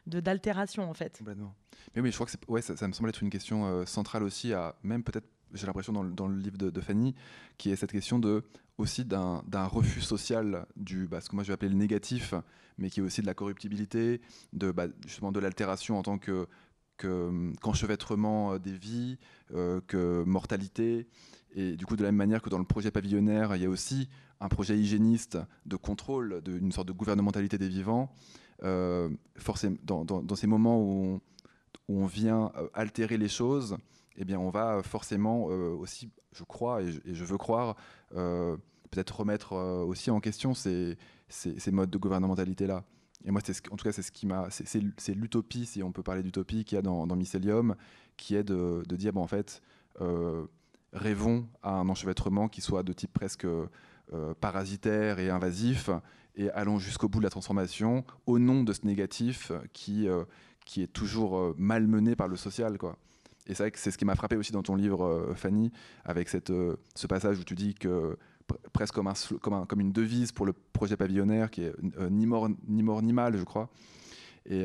d'altération en fait. Complètement. Mais oui, je crois que ça me semble être une question centrale aussi, même peut-être, j'ai l'impression dans le livre de Fanny, qui est cette question aussi d'un refus social ce que moi je vais appeler le négatif, mais qui est aussi de la corruptibilité, justement de l'altération en tant qu'enchevêtrement des vies, que mortalité. Et du coup, de la même manière que dans le projet pavillonnaire, il y a aussi un projet hygiéniste de contrôle, une sorte de gouvernementalité des vivants. Forcément, dans ces moments où on vient altérer les choses, eh bien, on va forcément aussi, je crois, et je veux croire, peut-être remettre aussi en question ces modes de gouvernementalité-là. Et moi, en tout cas, c'est ce qui m'a, c'est l'utopie, si on peut parler d'utopie, qu'il y a dans Mycélium, qui est de dire, bon, en fait, rêvons à un enchevêtrement qui soit de type presque parasitaire et invasif, et allons jusqu'au bout de la transformation, au nom de ce négatif qui est toujours malmené par le social, quoi. Et c'est vrai que c'est ce qui m'a frappé aussi dans ton livre, Fanny, avec ce passage où tu dis que presque comme une devise pour le projet pavillonnaire qui est ni mort ni mal, je crois. Et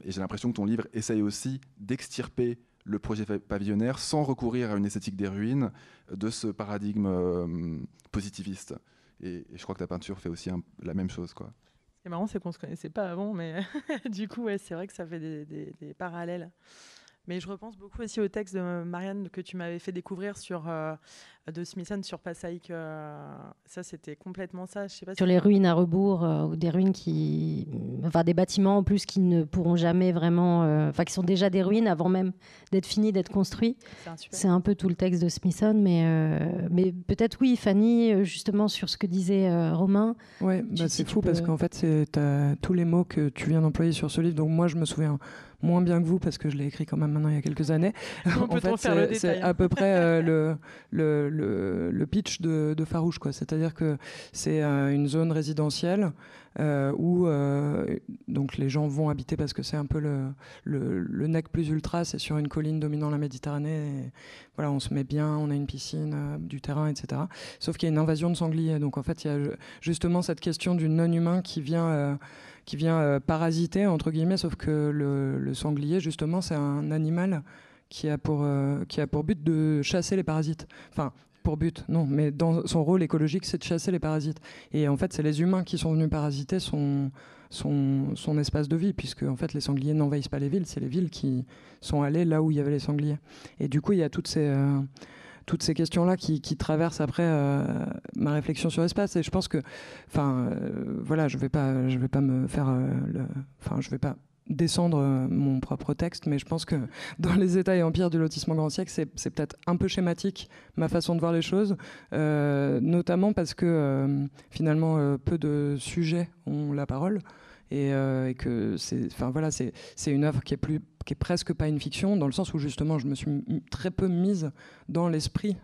j'ai l'impression que ton livre essaye aussi d'extirper le projet pavillonnaire sans recourir à une esthétique des ruines de ce paradigme positiviste. Et je crois que ta peinture fait aussi la même chose, quoi. Ce qui est marrant, c'est qu'on ne se connaissait pas avant, mais du coup, ouais, c'est vrai que ça fait des parallèles. Mais je repense beaucoup aussi au texte de Marianne que tu m'avais fait découvrir de Smithson sur Passaic. Ça, c'était complètement ça. Je sais pas sur les ruines à rebours, ou des ruines enfin des bâtiments en plus qui ne pourront jamais vraiment, enfin qui sont déjà des ruines avant même d'être finis, d'être construits. C'est un peu tout le texte de Smithson, mais peut-être oui, Fanny, justement sur ce que disait Romain. Ouais, c'est fou parce qu'en fait, t'as tous les mots que tu viens d'employer sur ce livre. Donc moi, je me souviens moins bien que vous parce que je l'ai écrit quand même maintenant il y a quelques années. En fait, c'est à peu près le pitch de Farouche, quoi. C'est-à-dire que c'est une zone résidentielle où donc les gens vont habiter parce que c'est un peu le nec plus ultra, c'est sur une colline dominant la Méditerranée. Et voilà, on se met bien, on a une piscine, du terrain, etc. Sauf qu'il y a une invasion de sangliers. Donc en fait, il y a justement cette question du non-humain qui vient parasiter, entre guillemets, sauf que le sanglier, justement, c'est un animal qui a pour but de chasser les parasites. Enfin, pour but, non, mais dans son rôle écologique, c'est de chasser les parasites. Et en fait, c'est les humains qui sont venus parasiter son espace de vie, puisque en fait, les sangliers n'envahissent pas les villes, c'est les villes qui sont allées là où il y avait les sangliers. Et du coup, il y a toutes ces questions-là qui traversent après ma réflexion sur l'espace. Et je pense que, voilà, je vais pas me faire, je vais pas descendre mon propre texte, mais je pense que dans les états et empires du lotissement grand siècle, c'est peut-être un peu schématique ma façon de voir les choses, notamment parce que finalement peu de sujets ont la parole et que c'est une œuvre qui est presque pas une fiction, dans le sens où justement je me suis très peu mise dans l'esprit.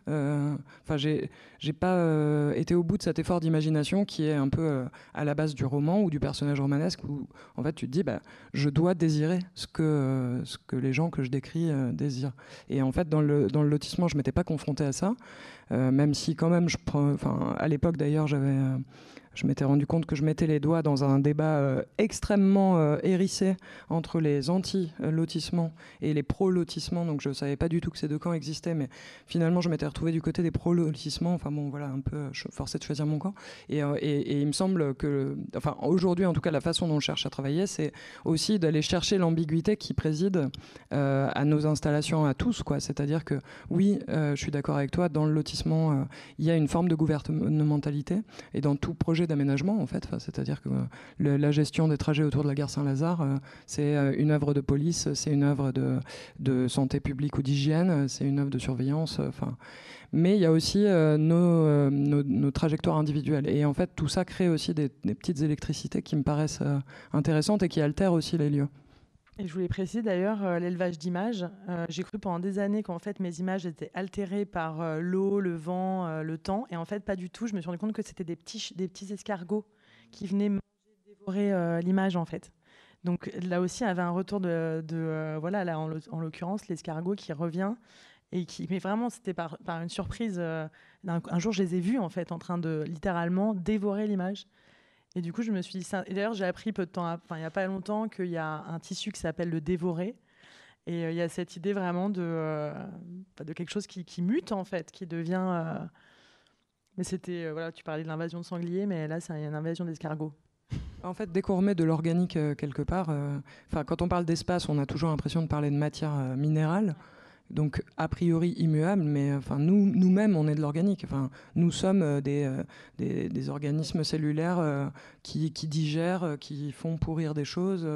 J'ai pas été au bout de cet effort d'imagination qui est un peu à la base du roman ou du personnage romanesque, où en fait tu te dis je dois désirer ce que les gens que je décris désirent. Et en fait dans le lotissement je m'étais pas confrontée à ça, même si quand même à l'époque d'ailleurs je m'étais rendu compte que je mettais les doigts dans un débat extrêmement hérissé entre les anti-lotissements et les pro-lotissements. Donc je ne savais pas du tout que ces deux camps existaient, mais finalement je m'étais retrouvé du côté des pro-lotissements. Enfin bon, voilà, un peu forcé de choisir mon camp. Et il me semble que, aujourd'hui en tout cas, la façon dont je cherche à travailler, c'est aussi d'aller chercher l'ambiguïté qui préside à nos installations à tous, quoi. C'est-à-dire que oui, je suis d'accord avec toi, dans le lotissement, il y a une forme de gouvernementalité, et dans tout projet d'aménagement en fait, c'est-à-dire que la gestion des trajets autour de la gare Saint-Lazare, c'est une œuvre de police, c'est une œuvre de santé publique ou d'hygiène, c'est une œuvre de surveillance, mais il y a aussi nos trajectoires individuelles, et en fait tout ça crée aussi des petites électricités qui me paraissent intéressantes et qui altèrent aussi les lieux. Et je voulais préciser d'ailleurs l'élevage d'images. J'ai cru pendant des années qu'en fait mes images étaient altérées par l'eau, le vent, le temps, et en fait pas du tout. Je me suis rendu compte que c'était des petits escargots qui venaient manger, dévorer l'image en fait. Donc là aussi, il y avait un retour voilà, là en l'occurrence l'escargot qui revient et mais vraiment c'était par une surprise. Un jour, je les ai vus en fait en train de littéralement dévorer l'image. Et du coup, je me suis dit ça. Et d'ailleurs, j'ai appris peu de temps, il n'y a pas longtemps, qu'il y a un tissu qui s'appelle le dévoré. Et il y a cette idée vraiment de quelque chose qui mute, en fait, qui devient... Mais c'était... voilà, tu parlais de l'invasion de sangliers, mais là, c'est une invasion d'escargots. En fait, dès qu'on remet de l'organique quelque part, quand on parle d'espace, on a toujours l'impression de parler de matière minérale. donc a priori immuable, mais nous-mêmes, on est de l'organique. Nous sommes des organismes cellulaires qui digèrent, qui font pourrir des choses.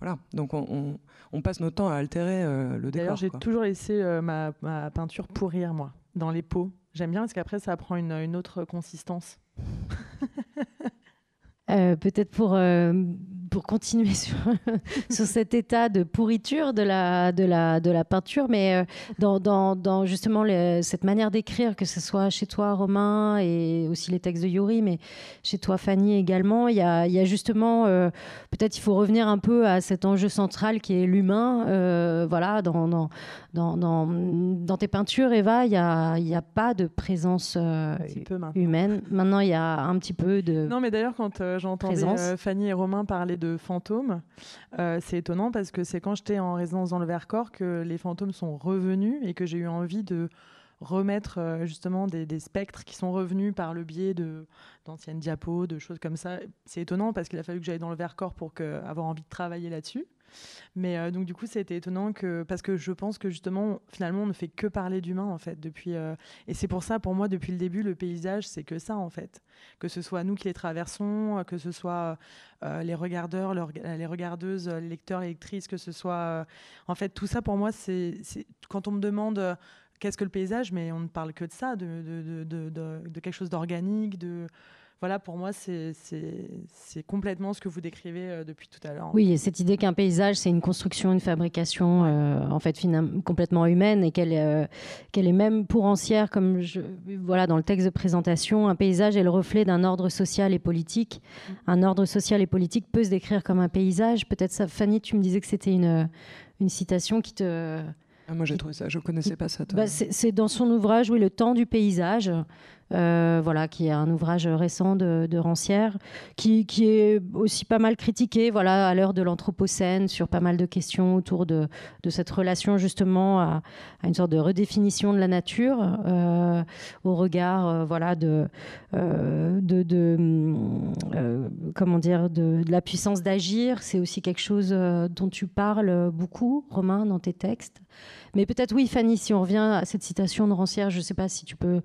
Voilà. Donc on passe notre temps à altérer le décor. D'ailleurs, j'ai toujours laissé ma peinture pourrir, moi, dans les pots. J'aime bien parce qu'après, ça prend une autre consistance. Peut-être pour continuer sur cet état de pourriture de la peinture, mais dans justement cette manière d'écrire, que ce soit chez toi, Romain, et aussi les textes de Yuri, mais chez toi, Fanny, également, il y a justement, peut-être il faut revenir un peu à cet enjeu central qui est l'humain. Voilà, dans tes peintures, Eva, il n'y a pas de présence humaine. Maintenant, il y a un petit peu de... Non, mais d'ailleurs, quand j'entendais Fanny et Romain parler de fantômes, c'est étonnant parce que c'est quand j'étais en résidence dans le Vercors que les fantômes sont revenus et que j'ai eu envie de remettre justement des spectres qui sont revenus par le biais d'anciennes diapos, de choses comme ça. C'est étonnant parce qu'il a fallu que j'aille dans le Vercors pour avoir envie de travailler là-dessus. Mais donc du coup, c'était étonnant parce que je pense que justement, finalement, on ne fait que parler d'humain en fait depuis. Et c'est pour ça, pour moi, depuis le début, le paysage, c'est que ça en fait. Que ce soit nous qui les traversons, que ce soit les regardeurs, les regardeuses, les lecteurs, les lectrices, que ce soit en fait tout ça pour moi, c'est quand on me demande qu'est-ce que le paysage, mais on ne parle que de ça, de quelque chose d'organique, Voilà, pour moi, c'est complètement ce que vous décrivez depuis tout à l'heure. Oui, et cette idée qu'un paysage, c'est une construction, une fabrication en fait complètement humaine et qu'elle est même pour Rancière, comme voilà, dans le texte de présentation, un paysage est le reflet d'un ordre social et politique. Un ordre social et politique peut se décrire comme un paysage. Peut-être ça, Fanny, tu me disais que c'était une citation qui te... Moi, j'ai trouvé ça, je ne connaissais pas ça. C'est dans son ouvrage, oui, Le temps du paysage. Voilà, qui est un ouvrage récent de Rancière, qui est aussi pas mal critiqué, voilà, à l'heure de l'Anthropocène, sur pas mal de questions autour de cette relation justement à une sorte de redéfinition de la nature, au regard, voilà, comment dire, de la puissance d'agir. C'est aussi quelque chose dont tu parles beaucoup, Romain, dans tes textes. Mais peut-être, oui, Fanny, si on revient à cette citation de Rancière, je ne sais pas si tu peux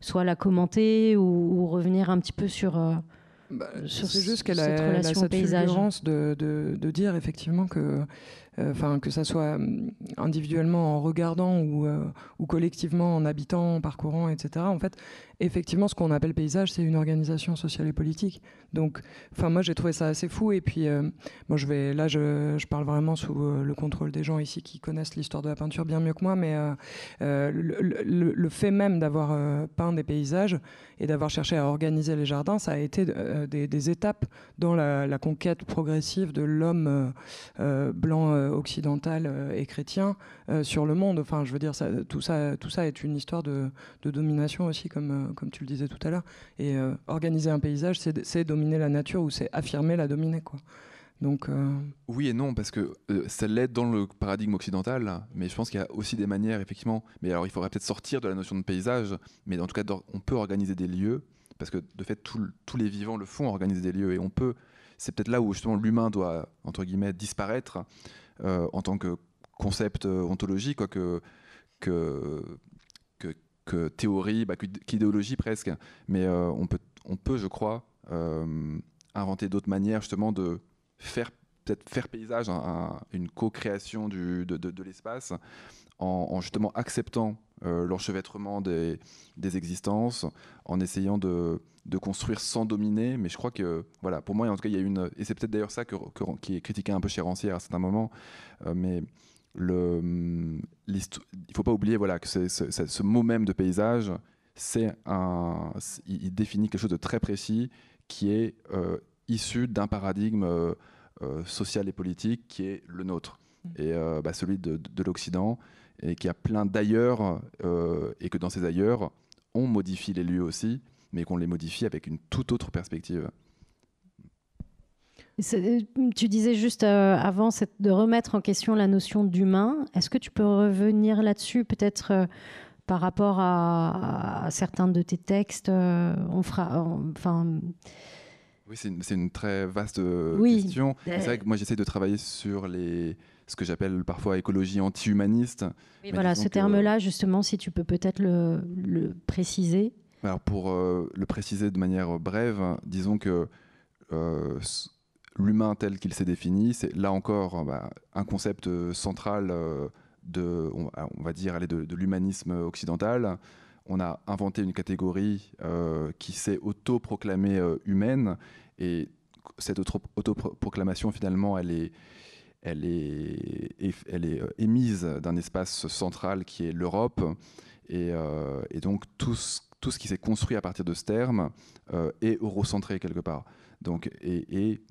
soit la commenter ou revenir un petit peu sur c'est juste qu'elle a cette fulgurance de dire effectivement que ça soit individuellement en regardant ou collectivement en habitant, en parcourant, etc. En fait, effectivement, ce qu'on appelle paysage, c'est une organisation sociale et politique. Donc, moi, j'ai trouvé ça assez fou. Et puis, je parle vraiment sous le contrôle des gens ici qui connaissent l'histoire de la peinture bien mieux que moi, mais le fait même d'avoir peint des paysages et d'avoir cherché à organiser les jardins, ça a été des étapes dans la conquête progressive de l'homme blanc occidental et chrétien sur le monde. Enfin, je veux dire, tout ça est une histoire de domination aussi, comme tu le disais tout à l'heure. Et organiser un paysage, c'est dominer la nature ou c'est affirmer la dominer, quoi. Donc, oui et non, parce que ça l'aide dans le paradigme occidental, mais je pense qu'il y a aussi des manières, effectivement. Mais alors, il faudrait peut-être sortir de la notion de paysage, mais en tout cas, on peut organiser des lieux, parce que de fait, tous les vivants le font, organiser des lieux, et on peut. C'est peut-être là où justement l'humain doit, entre guillemets, disparaître en tant que concept ontologique, quoi, que théorie, qu'idéologie presque. Mais on peut, je crois, inventer d'autres manières justement de faire paysage, une co-création de l'espace, en justement acceptant l'enchevêtrement des existences, en essayant de construire sans dominer. Mais je crois que, voilà, pour moi, en tout cas, il y a et c'est peut-être d'ailleurs ça qui est critiqué un peu chez Rancière à certains moments, mais il ne faut pas oublier, voilà, que ce mot même de paysage, il définit quelque chose de très précis qui est issu d'un paradigme social et politique qui est le nôtre, et celui de l'Occident, et qui a plein d'ailleurs, et que dans ces ailleurs, on modifie les lieux aussi, mais qu'on les modifie avec une toute autre perspective. Tu disais juste avant de remettre en question la notion d'humain. Est-ce que tu peux revenir là-dessus, peut-être par rapport à certains de tes textes Oui, c'est une très vaste oui. question. C'est vrai que moi, j'essaie de travailler sur ce que j'appelle parfois écologie anti-humaniste. Oui, voilà, ce terme-là, justement, si tu peux peut-être le préciser. Alors pour le préciser de manière brève, disons que l'humain tel qu'il s'est défini, c'est là encore un concept central on va dire, de l'humanisme occidental. On a inventé une catégorie qui s'est autoproclamée humaine, et cette autoproclamation, finalement, elle est émise d'un espace central qui est l'Europe, et donc tout ce qui s'est construit à partir de ce terme est eurocentré quelque part. Donc,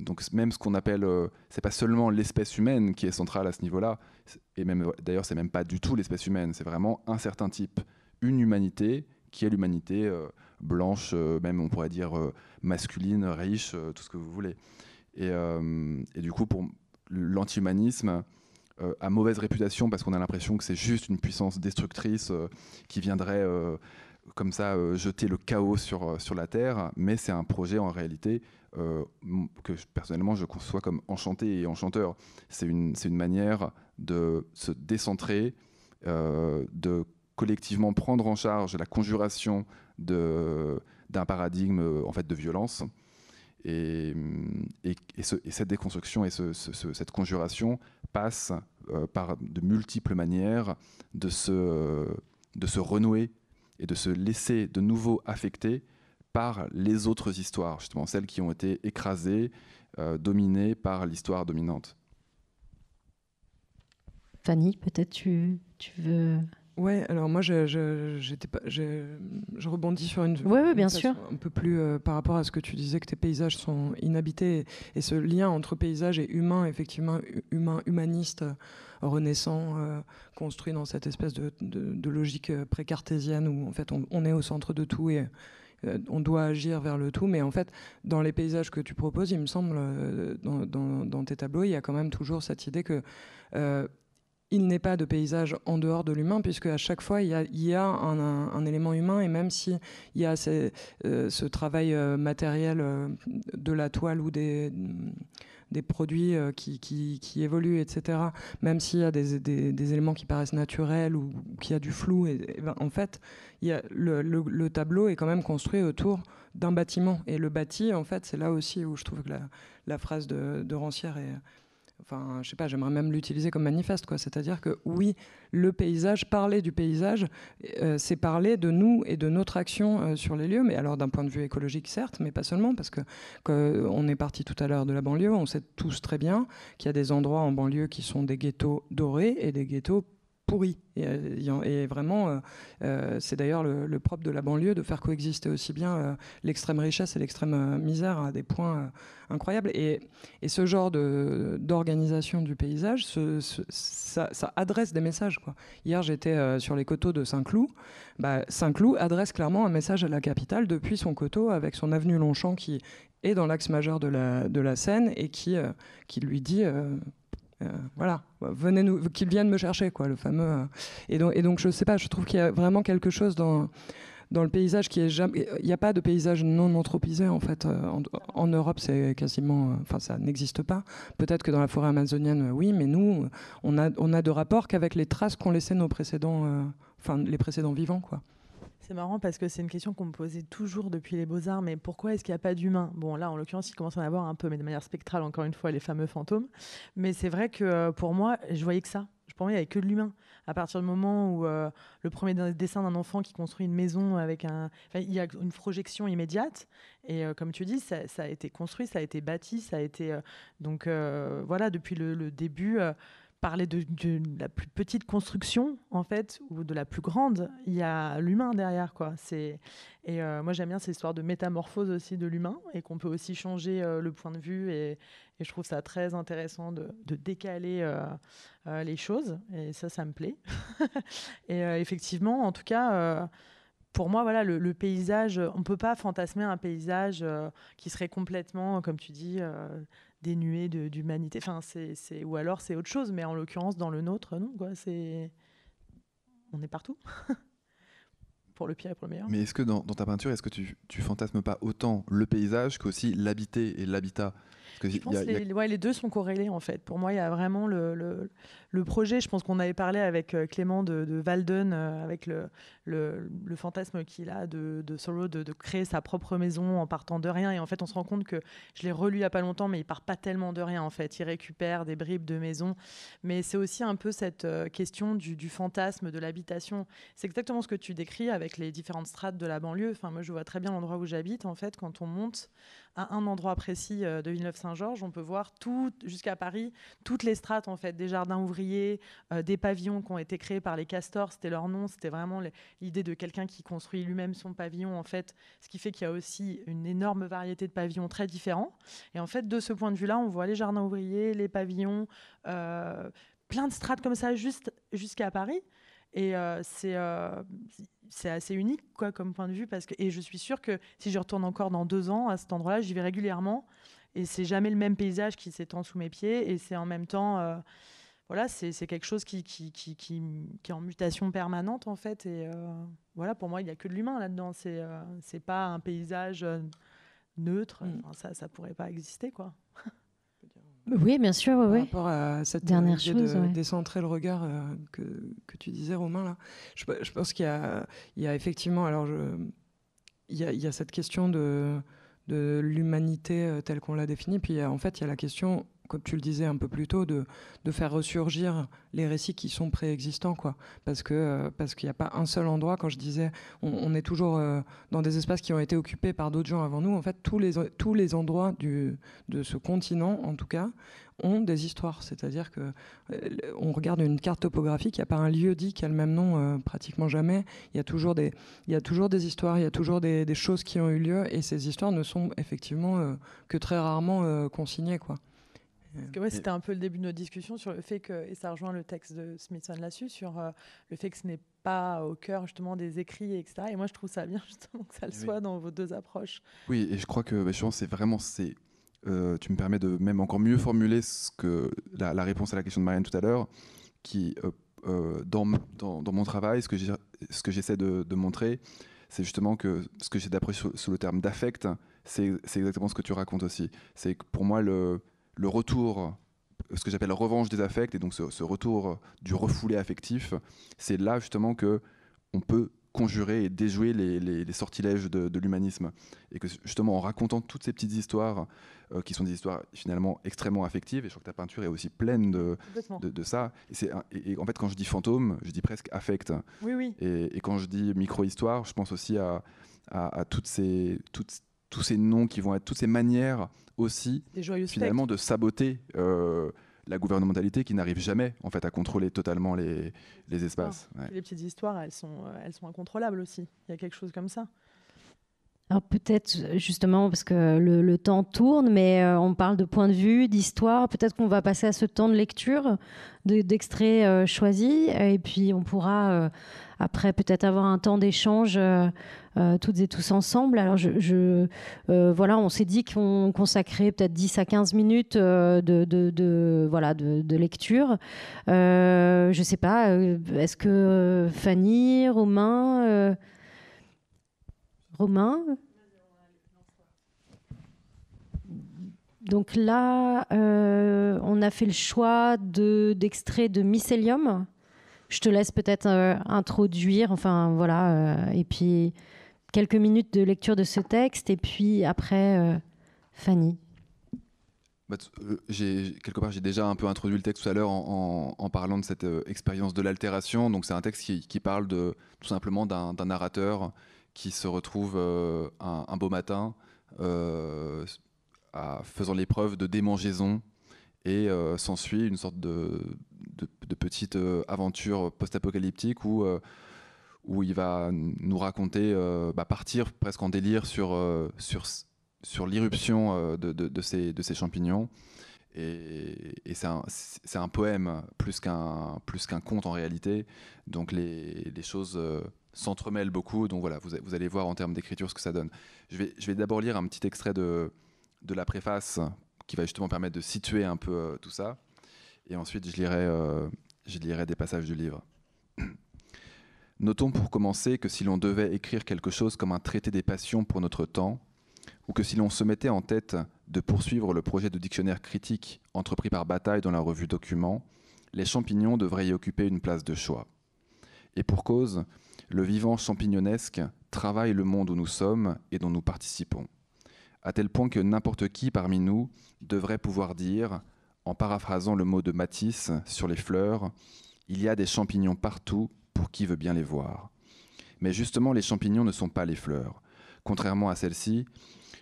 donc même ce qu'on appelle, c'est pas seulement l'espèce humaine qui est centrale à ce niveau-là, et même d'ailleurs c'est même pas du tout l'espèce humaine, c'est vraiment un certain type, une humanité qui est l'humanité blanche, même on pourrait dire masculine, riche, tout ce que vous voulez. Et du coup, pour l'anti-humanisme a mauvaise réputation parce qu'on a l'impression que c'est juste une puissance destructrice qui viendrait comme ça jeter le chaos sur la Terre, mais c'est un projet en réalité que personnellement je conçois comme enchanté et enchanteur. C'est une manière de se décentrer, de collectivement prendre en charge la conjuration d'un paradigme en fait de violence, et cette déconstruction et cette conjuration passe par de multiples manières de se renouer et de se laisser de nouveau affecter par les autres histoires, justement celles qui ont été écrasées, dominées par l'histoire dominante. Fanny, peut-être tu veux... Ouais, alors moi je rebondis sur une bien sûr. un peu plus par rapport à ce que tu disais, que tes paysages sont inhabités, et ce lien entre paysage et humain, effectivement humaniste, renaissant, construit dans cette espèce de logique pré-cartésienne où en fait on est au centre de tout et on doit agir vers le tout. Mais en fait, dans les paysages que tu proposes, il me semble, dans tes tableaux, il y a quand même toujours cette idée que il n'est pas de paysage en dehors de l'humain, puisque à chaque fois il y a un élément humain, et même si il y a ce travail matériel de la toile ou des produits qui évoluent, etc., même s'il y a des éléments qui paraissent naturels ou qu'il y a du flou, en fait le tableau est quand même construit autour d'un bâtiment, et le bâti, en fait, c'est là aussi où je trouve que la phrase de Rancière est... Enfin, je sais pas, j'aimerais même l'utiliser comme manifeste, quoi. C'est-à-dire que oui, le paysage, parler du paysage, c'est parler de nous et de notre action sur les lieux. Mais alors d'un point de vue écologique, certes, mais pas seulement, parce que on est parti tout à l'heure de la banlieue, on sait tous très bien qu'il y a des endroits en banlieue qui sont des ghettos dorés et des ghettos pourris. Et vraiment, c'est d'ailleurs le propre de la banlieue de faire coexister aussi bien l'extrême richesse et l'extrême misère à des points incroyables. Et ce genre d'organisation du paysage, ça adresse des messages, quoi. Hier, j'étais sur les coteaux de Saint-Cloud. Saint-Cloud adresse clairement un message à la capitale depuis son coteau, avec son avenue Longchamp qui est dans l'axe majeur de la Seine, et qui lui dit... voilà, qu'ils viennent me chercher, quoi, le fameux. Et donc, je sais pas, je trouve qu'il y a vraiment quelque chose dans le paysage qui est jamais. Il n'y a pas de paysage non anthropisé, en fait. En Europe, c'est quasiment. Enfin, ça n'existe pas. Peut-être que dans la forêt amazonienne, oui, mais nous, on a de rapport qu'avec les traces qu'ont laissées nos précédents. Les précédents vivants, quoi. C'est marrant parce que c'est une question qu'on me posait toujours depuis les Beaux-Arts, mais pourquoi est-ce qu'il n'y a pas d'humains ? Bon, là, en l'occurrence, il commence à en avoir un peu, mais de manière spectrale, encore une fois, les fameux fantômes. Mais c'est vrai que pour moi, je voyais que ça. Pour moi, il n'y avait que de l'humain. À partir du moment où le premier dessin d'un enfant qui construit une maison avec il y a une projection immédiate. Et comme tu dis, ça a été construit, ça a été bâti, ça a été... donc voilà, depuis le début... parler de la plus petite construction, en fait, ou de la plus grande, il y a l'humain derrière, quoi. Et moi, j'aime bien cette histoire de métamorphose aussi de l'humain, et qu'on peut aussi changer le point de vue, et je trouve ça très intéressant de décaler les choses, et ça me plaît. Et effectivement, en tout cas... pour moi, voilà, le paysage, on ne peut pas fantasmer un paysage qui serait complètement, comme tu dis, dénué d'humanité. Enfin, ou alors c'est autre chose, mais en l'occurrence, dans le nôtre, non, quoi. On est partout, pour le pire et pour le meilleur. Mais est-ce que dans ta peinture, est-ce que tu fantasmes pas autant le paysage qu'aussi l'habité et l'habitat ? Je pense que les deux sont corrélés en fait. Pour moi, il y a vraiment le projet. Je pense qu'on avait parlé avec Clément de Walden, avec le fantasme qu'il a de Thoreau de créer sa propre maison en partant de rien. Et en fait, on se rend compte que je l'ai relu il n'y a pas longtemps, mais il part pas tellement de rien en fait. Il récupère des bribes de maison. Mais c'est aussi un peu cette question du fantasme, de l'habitation. C'est exactement ce que tu décris avec les différentes strates de la banlieue. Enfin, moi, je vois très bien l'endroit où j'habite. En fait, quand on monte à un endroit précis de Villeneuve-Saint-Georges, on peut voir tout, jusqu'à Paris, toutes les strates, en fait, des jardins ouvriers, des pavillons qui ont été créés par les castors, c'était leur nom, c'était vraiment l'idée de quelqu'un qui construit lui-même son pavillon, en fait, ce qui fait qu'il y a aussi une énorme variété de pavillons très différents. Et en fait, de ce point de vue-là, on voit les jardins ouvriers, les pavillons, plein de strates comme ça, jusqu'à Paris. Et c'est assez unique quoi, comme point de vue et je suis sûre que si je retourne encore dans 2 ans à cet endroit-là, j'y vais régulièrement et c'est jamais le même paysage qui s'étend sous mes pieds et c'est en même temps voilà, c'est quelque chose qui est en mutation permanente en fait et voilà, pour moi il n'y a que de l'humain là-dedans, c'est pas un paysage neutre, enfin, ça pourrait pas exister quoi. Oui, bien sûr, Par oui. rapport à cette Dernière idée chose, de ouais. décentrer le regard que tu disais, Romain, là, je pense qu'il y a effectivement, alors il y a cette question de l'humanité telle qu'on l'a définie, puis en fait il y a la question, comme tu le disais un peu plus tôt, de faire ressurgir les récits qui sont préexistants, quoi. Parce qu'il n'y a pas un seul endroit, quand je disais, on est toujours dans des espaces qui ont été occupés par d'autres gens avant nous. En fait, tous les endroits de ce continent, en tout cas, ont des histoires. C'est-à-dire que on regarde une carte topographique, il n'y a pas un lieu dit qui a le même nom pratiquement jamais. Il y a toujours des histoires, il y a toujours des choses qui ont eu lieu, et ces histoires ne sont effectivement que très rarement consignées, quoi. Parce que c'était un peu le début de notre discussion sur le fait que, et ça rejoint le texte de Smithson là-dessus, sur le fait que ce n'est pas au cœur justement des écrits, etc. Et moi je trouve ça bien justement que ça le soit dans vos deux approches. Oui, et je crois que c'est vraiment... tu me permets de même encore mieux formuler la réponse à la question de Marianne tout à l'heure, qui, dans mon travail, ce que j'essaie de montrer, c'est justement que ce que j'ai d'approcher sous le terme d'affect, c'est exactement ce que tu racontes aussi. C'est que pour moi, le retour, ce que j'appelle la revanche des affects, et donc ce retour du refoulé affectif, c'est là justement qu'on peut conjurer et déjouer les sortilèges de l'humanisme. Et que justement, en racontant toutes ces petites histoires, qui sont des histoires finalement extrêmement affectives, et je crois que ta peinture est aussi pleine de ça. Et en fait, quand je dis fantôme, je dis presque affect. Oui, oui. Et quand je dis micro-histoire, je pense aussi à tous ces noms qui vont être, toutes ces manières aussi, finalement, de saboter la gouvernementalité qui n'arrive jamais en fait à contrôler totalement les espaces. Ouais. Les petites histoires, elles sont incontrôlables aussi. Il y a quelque chose comme ça. Alors peut-être justement parce que le temps tourne, mais on parle de point de vue, d'histoire. Peut-être qu'on va passer à ce temps de lecture, d'extraits choisis, et puis on pourra après peut-être avoir un temps d'échange toutes et tous ensemble. Alors voilà, on s'est dit qu'on consacrait peut-être 10 à 15 minutes de lecture. Je sais pas, est-ce que Fanny, Romain... Donc là, on a fait le choix d'extraits de Mycélium. Je te laisse peut-être introduire, enfin voilà, et puis quelques minutes de lecture de ce texte, et puis après, Fanny. Quelque part, j'ai déjà un peu introduit le texte tout à l'heure en parlant de cette expérience de l'altération. Donc c'est un texte qui parle tout simplement d'un narrateur qui se retrouve un beau matin faisant l'épreuve de démangeaison, et s'ensuit une sorte de petite aventure post-apocalyptique où il va nous raconter, partir presque en délire sur l'irruption de ces champignons. Et c'est un poème plus qu'un conte en réalité. Donc les choses s'entremêlent beaucoup. Donc voilà, vous allez voir en termes d'écriture ce que ça donne. Je vais d'abord lire un petit extrait de la préface qui va justement permettre de situer un peu tout ça. Et ensuite, je lirai des passages du livre. Notons pour commencer que si l'on devait écrire quelque chose comme un traité des passions pour notre temps, ou que si l'on se mettait en tête de poursuivre le projet de dictionnaire critique entrepris par Bataille dans la revue Document, les champignons devraient y occuper une place de choix. Et pour cause, le vivant champignonesque travaille le monde où nous sommes et dont nous participons, à tel point que n'importe qui parmi nous devrait pouvoir dire, en paraphrasant le mot de Matisse sur les fleurs, « Il y a des champignons partout pour qui veut bien les voir ». Mais justement, les champignons ne sont pas les fleurs. Contrairement à celles-ci,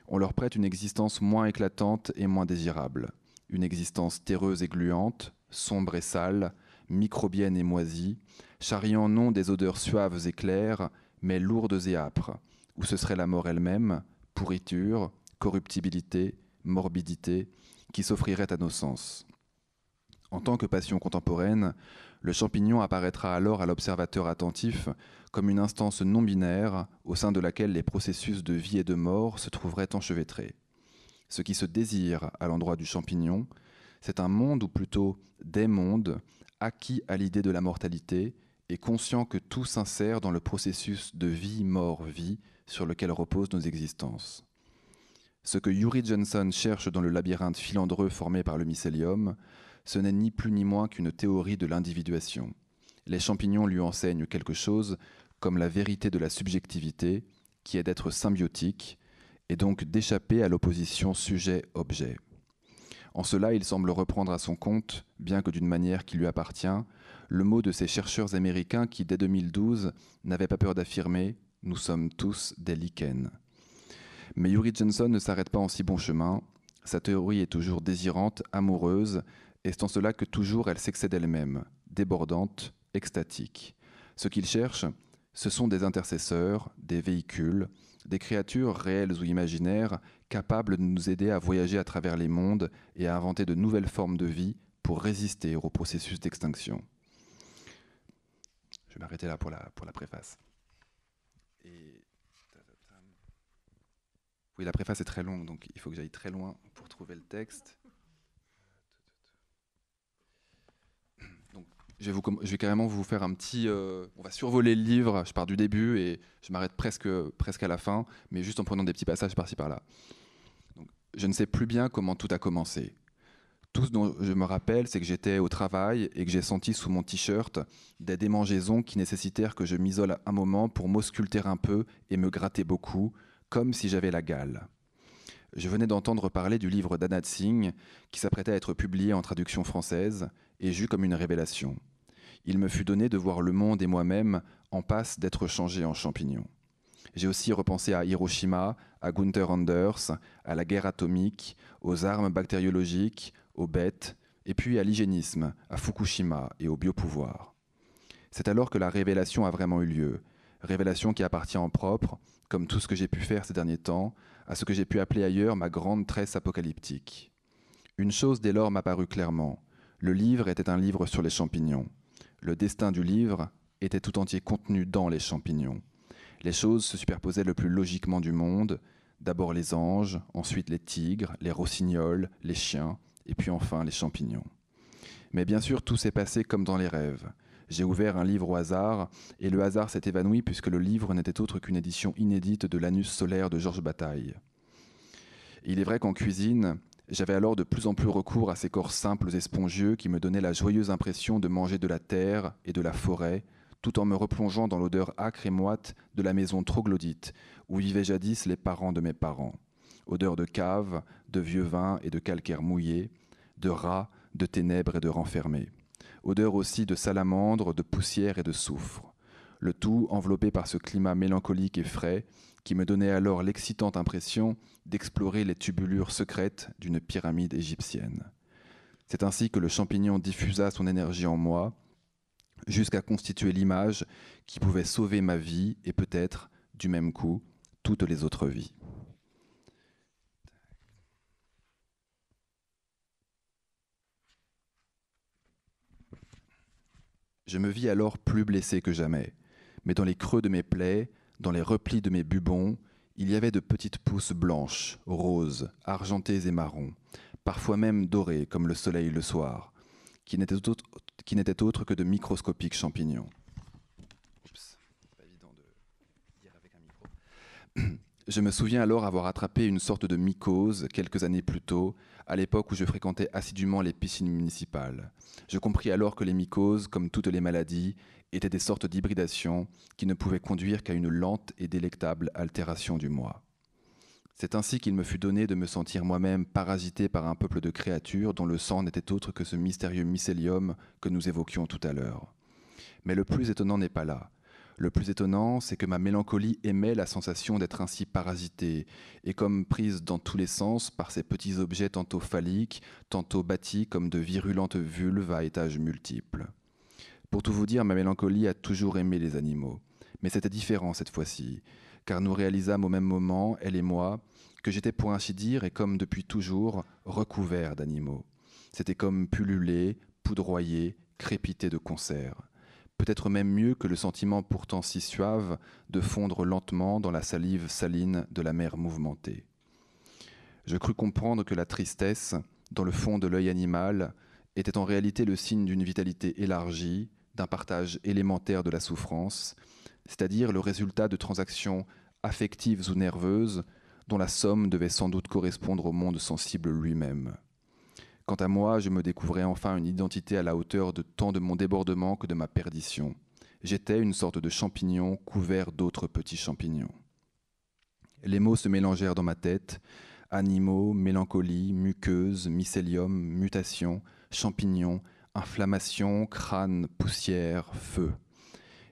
on leur prête une existence moins éclatante et moins désirable. Une existence terreuse et gluante, sombre et sale, microbienne et moisie, charriant non des odeurs suaves et claires, mais lourdes et âpres, où ce serait la mort elle-même, pourriture, corruptibilité, morbidité, qui s'offrirait à nos sens. En tant que passion contemporaine, le champignon apparaîtra alors à l'observateur attentif comme une instance non binaire au sein de laquelle les processus de vie et de mort se trouveraient enchevêtrés. Ce qui se désire à l'endroit du champignon, c'est un monde, ou plutôt des mondes, acquis à l'idée de la mortalité et conscient que tout s'insère dans le processus de vie-mort-vie sur lequel reposent nos existences. Ce que Yuri Johnson cherche dans le labyrinthe filandreux formé par le mycélium, ce n'est ni plus ni moins qu'une théorie de l'individuation. Les champignons lui enseignent quelque chose comme la vérité de la subjectivité, qui est d'être symbiotique, et donc d'échapper à l'opposition sujet-objet. En cela, il semble reprendre à son compte, bien que d'une manière qui lui appartient, le mot de ces chercheurs américains qui, dès 2012, n'avaient pas peur d'affirmer « Nous sommes tous des lichens ». Mais Yuri Johnson ne s'arrête pas en si bon chemin. Sa théorie est toujours désirante, amoureuse, et c'est en cela que toujours elle s'excède elle-même, débordante, extatique. Ce qu'il cherche, ce sont des intercesseurs, des véhicules, des créatures réelles ou imaginaires capables de nous aider à voyager à travers les mondes et à inventer de nouvelles formes de vie pour résister au processus d'extinction. Je vais m'arrêter là pour la préface. Oui, la préface est très longue, donc il faut que j'aille très loin pour trouver le texte. Donc, je vais carrément vous faire un petit... on va survoler le livre, je pars du début et je m'arrête presque à la fin, mais juste en prenant des petits passages par-ci par-là. Donc, je ne sais plus bien comment tout a commencé. Tout ce dont je me rappelle, c'est que j'étais au travail et que j'ai senti sous mon t-shirt des démangeaisons qui nécessitèrent que je m'isole un moment pour m'ausculter un peu et me gratter beaucoup, comme si j'avais la gale. Je venais d'entendre parler du livre d'Anat Singh, qui s'apprêtait à être publié en traduction française, et j'eus comme une révélation. Il me fut donné de voir le monde et moi-même en passe d'être changés en champignons. J'ai aussi repensé à Hiroshima, à Gunther Anders, à la guerre atomique, aux armes bactériologiques, aux bêtes, et puis à l'hygiénisme, à Fukushima et au biopouvoir. C'est alors que la révélation a vraiment eu lieu, révélation qui appartient en propre, comme tout ce que j'ai pu faire ces derniers temps, à ce que j'ai pu appeler ailleurs ma grande tresse apocalyptique. Une chose dès lors m'apparut clairement. Le livre était un livre sur les champignons. Le destin du livre était tout entier contenu dans les champignons. Les choses se superposaient le plus logiquement du monde. D'abord les anges, ensuite les tigres, les rossignols, les chiens, et puis enfin les champignons. Mais bien sûr, tout s'est passé comme dans les rêves. J'ai ouvert un livre au hasard, et le hasard s'est évanoui puisque le livre n'était autre qu'une édition inédite de l'Anus solaire de Georges Bataille. Et il est vrai qu'en cuisine, j'avais alors de plus en plus recours à ces corps simples et spongieux qui me donnaient la joyeuse impression de manger de la terre et de la forêt, tout en me replongeant dans l'odeur âcre et moite de la maison troglodyte, où vivaient jadis les parents de mes parents. Odeur de cave, de vieux vin et de calcaire mouillé, de rats, de ténèbres et de renfermés. Odeur aussi de salamandre, de poussière et de soufre. Le tout enveloppé par ce climat mélancolique et frais qui me donnait alors l'excitante impression d'explorer les tubulures secrètes d'une pyramide égyptienne. C'est ainsi que le champignon diffusa son énergie en moi, jusqu'à constituer l'image qui pouvait sauver ma vie et peut-être, du même coup, toutes les autres vies. Je me vis alors plus blessé que jamais, mais dans les creux de mes plaies, dans les replis de mes bubons, il y avait de petites pousses blanches, roses, argentées et marrons, parfois même dorées comme le soleil le soir, qui n'étaient autres que de microscopiques champignons. Oups, c'est pas évident de dire avec un micro. Je me souviens alors avoir attrapé une sorte de mycose quelques années plus tôt, à l'époque où je fréquentais assidûment les piscines municipales. Je compris alors que les mycoses, comme toutes les maladies, étaient des sortes d'hybridation qui ne pouvaient conduire qu'à une lente et délectable altération du moi. C'est ainsi qu'il me fut donné de me sentir moi-même parasité par un peuple de créatures dont le sang n'était autre que ce mystérieux mycélium que nous évoquions tout à l'heure. Mais le plus étonnant n'est pas là. Le plus étonnant, c'est que ma mélancolie aimait la sensation d'être ainsi parasitée, et comme prise dans tous les sens par ces petits objets tantôt phalliques, tantôt bâtis comme de virulentes vulves à étages multiples. Pour tout vous dire, ma mélancolie a toujours aimé les animaux. Mais c'était différent cette fois-ci, car nous réalisâmes au même moment, elle et moi, que j'étais pour ainsi dire, et comme depuis toujours, recouvert d'animaux. C'était comme pulluler, poudroyer, crépiter de concert. Peut-être même mieux que le sentiment pourtant si suave de fondre lentement dans la salive saline de la mer mouvementée. Je crus comprendre que la tristesse, dans le fond de l'œil animal, était en réalité le signe d'une vitalité élargie, d'un partage élémentaire de la souffrance, c'est-à-dire le résultat de transactions affectives ou nerveuses dont la somme devait sans doute correspondre au monde sensible lui-même. Quant à moi, je me découvrais enfin une identité à la hauteur de tant de mon débordement que de ma perdition. J'étais une sorte de champignon couvert d'autres petits champignons. Les mots se mélangèrent dans ma tête. Animaux, mélancolie, muqueuse, mycélium, mutation, champignons, inflammation, crâne, poussière, feu.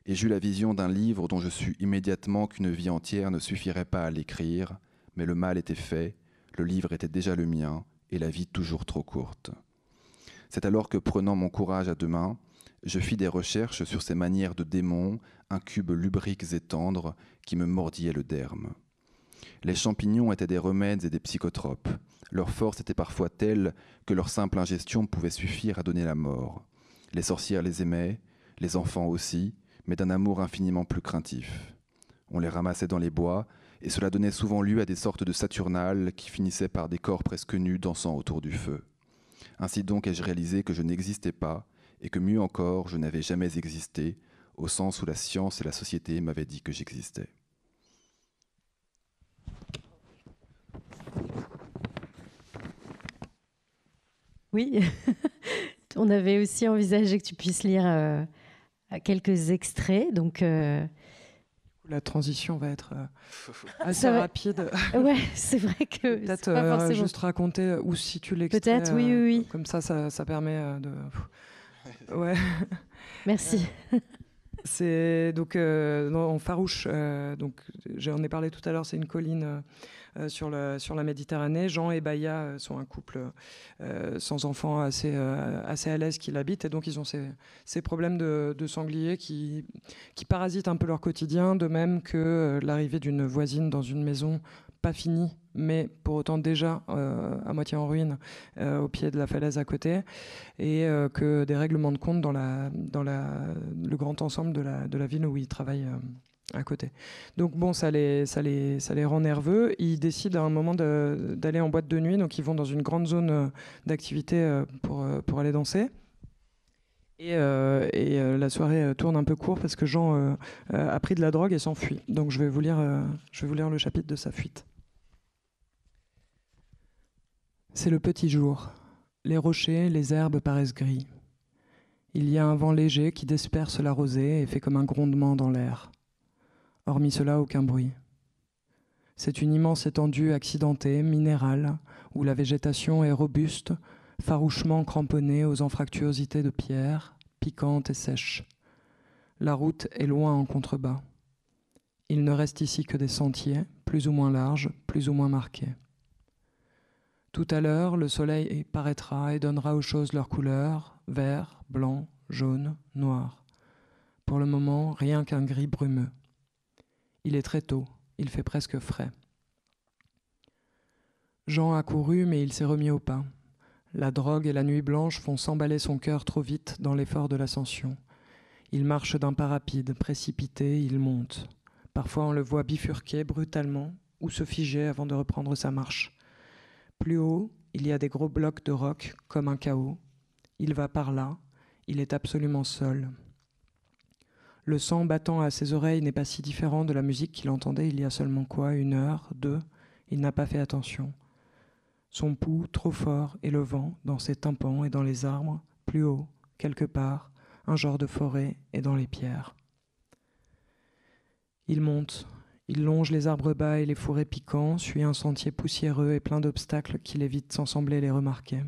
Et j'eus la vision d'un livre dont je sus immédiatement qu'une vie entière ne suffirait pas à l'écrire, mais le mal était fait, le livre était déjà le mien, et la vie toujours trop courte. C'est alors que, prenant mon courage à deux mains, je fis des recherches sur ces manières de démons, incubes lubriques et tendres, qui me mordillaient le derme. Les champignons étaient des remèdes et des psychotropes. Leur force était parfois telle que leur simple ingestion pouvait suffire à donner la mort. Les sorcières les aimaient, les enfants aussi, mais d'un amour infiniment plus craintif. On les ramassait dans les bois, et cela donnait souvent lieu à des sortes de saturnales qui finissaient par des corps presque nus dansant autour du feu. Ainsi donc ai-je réalisé que je n'existais pas, et que mieux encore, je n'avais jamais existé, au sens où la science et la société m'avaient dit que j'existais. Oui, on avait aussi envisagé que tu puisses lire quelques extraits, donc... La transition va être assez rapide. Ouais, c'est vrai que peut-être c'est pas forcément... juste raconter où situe l'extrait. Peut-être, oui. Comme ça permet de... Ouais. Merci. C'est donc en Farouche. Donc j'en ai parlé tout à l'heure. C'est une colline sur la Méditerranée. Jean et Baya sont un couple sans enfants assez à l'aise qui l'habitent, et donc ils ont ces problèmes de sangliers qui parasitent un peu leur quotidien, de même que l'arrivée d'une voisine dans une maison pas finie, mais pour autant déjà à moitié en ruine au pied de la falaise à côté, et que des règlements de compte dans le grand ensemble de la ville où ils travaillent à côté. Donc bon, ça les rend nerveux. Ils décident à un moment d'aller en boîte de nuit, donc ils vont dans une grande zone d'activité pour aller danser. Et la soirée tourne un peu court parce que Jean a pris de la drogue et s'enfuit. Donc je vais vous lire le chapitre de sa fuite. C'est le petit jour. Les rochers, les herbes paraissent gris. Il y a un vent léger qui disperse la rosée et fait comme un grondement dans l'air. Hormis cela, aucun bruit. C'est une immense étendue accidentée, minérale, où la végétation est robuste, farouchement cramponnée aux anfractuosités de pierre, piquantes et sèches. La route est loin en contrebas. Il ne reste ici que des sentiers, plus ou moins larges, plus ou moins marqués. Tout à l'heure, le soleil paraîtra et donnera aux choses leur couleur, vert, blanc, jaune, noir. Pour le moment, rien qu'un gris brumeux. Il est très tôt, il fait presque frais. Jean a couru, mais il s'est remis au pas. La drogue et la nuit blanche font s'emballer son cœur trop vite dans l'effort de l'ascension. Il marche d'un pas rapide, précipité, il monte. Parfois on le voit bifurquer brutalement ou se figer avant de reprendre sa marche. Plus haut, il y a des gros blocs de roc comme un chaos. Il va par là, il est absolument seul. Le sang battant à ses oreilles n'est pas si différent de la musique qu'il entendait il y a seulement 1 heure, 2. Il n'a pas fait attention. Son pouls, trop fort, et le vent, dans ses tympans et dans les arbres, plus haut, quelque part, un genre de forêt et dans les pierres. Il monte, il longe les arbres bas et les fourrés piquants, suit un sentier poussiéreux et plein d'obstacles qu'il évite sans sembler les remarquer.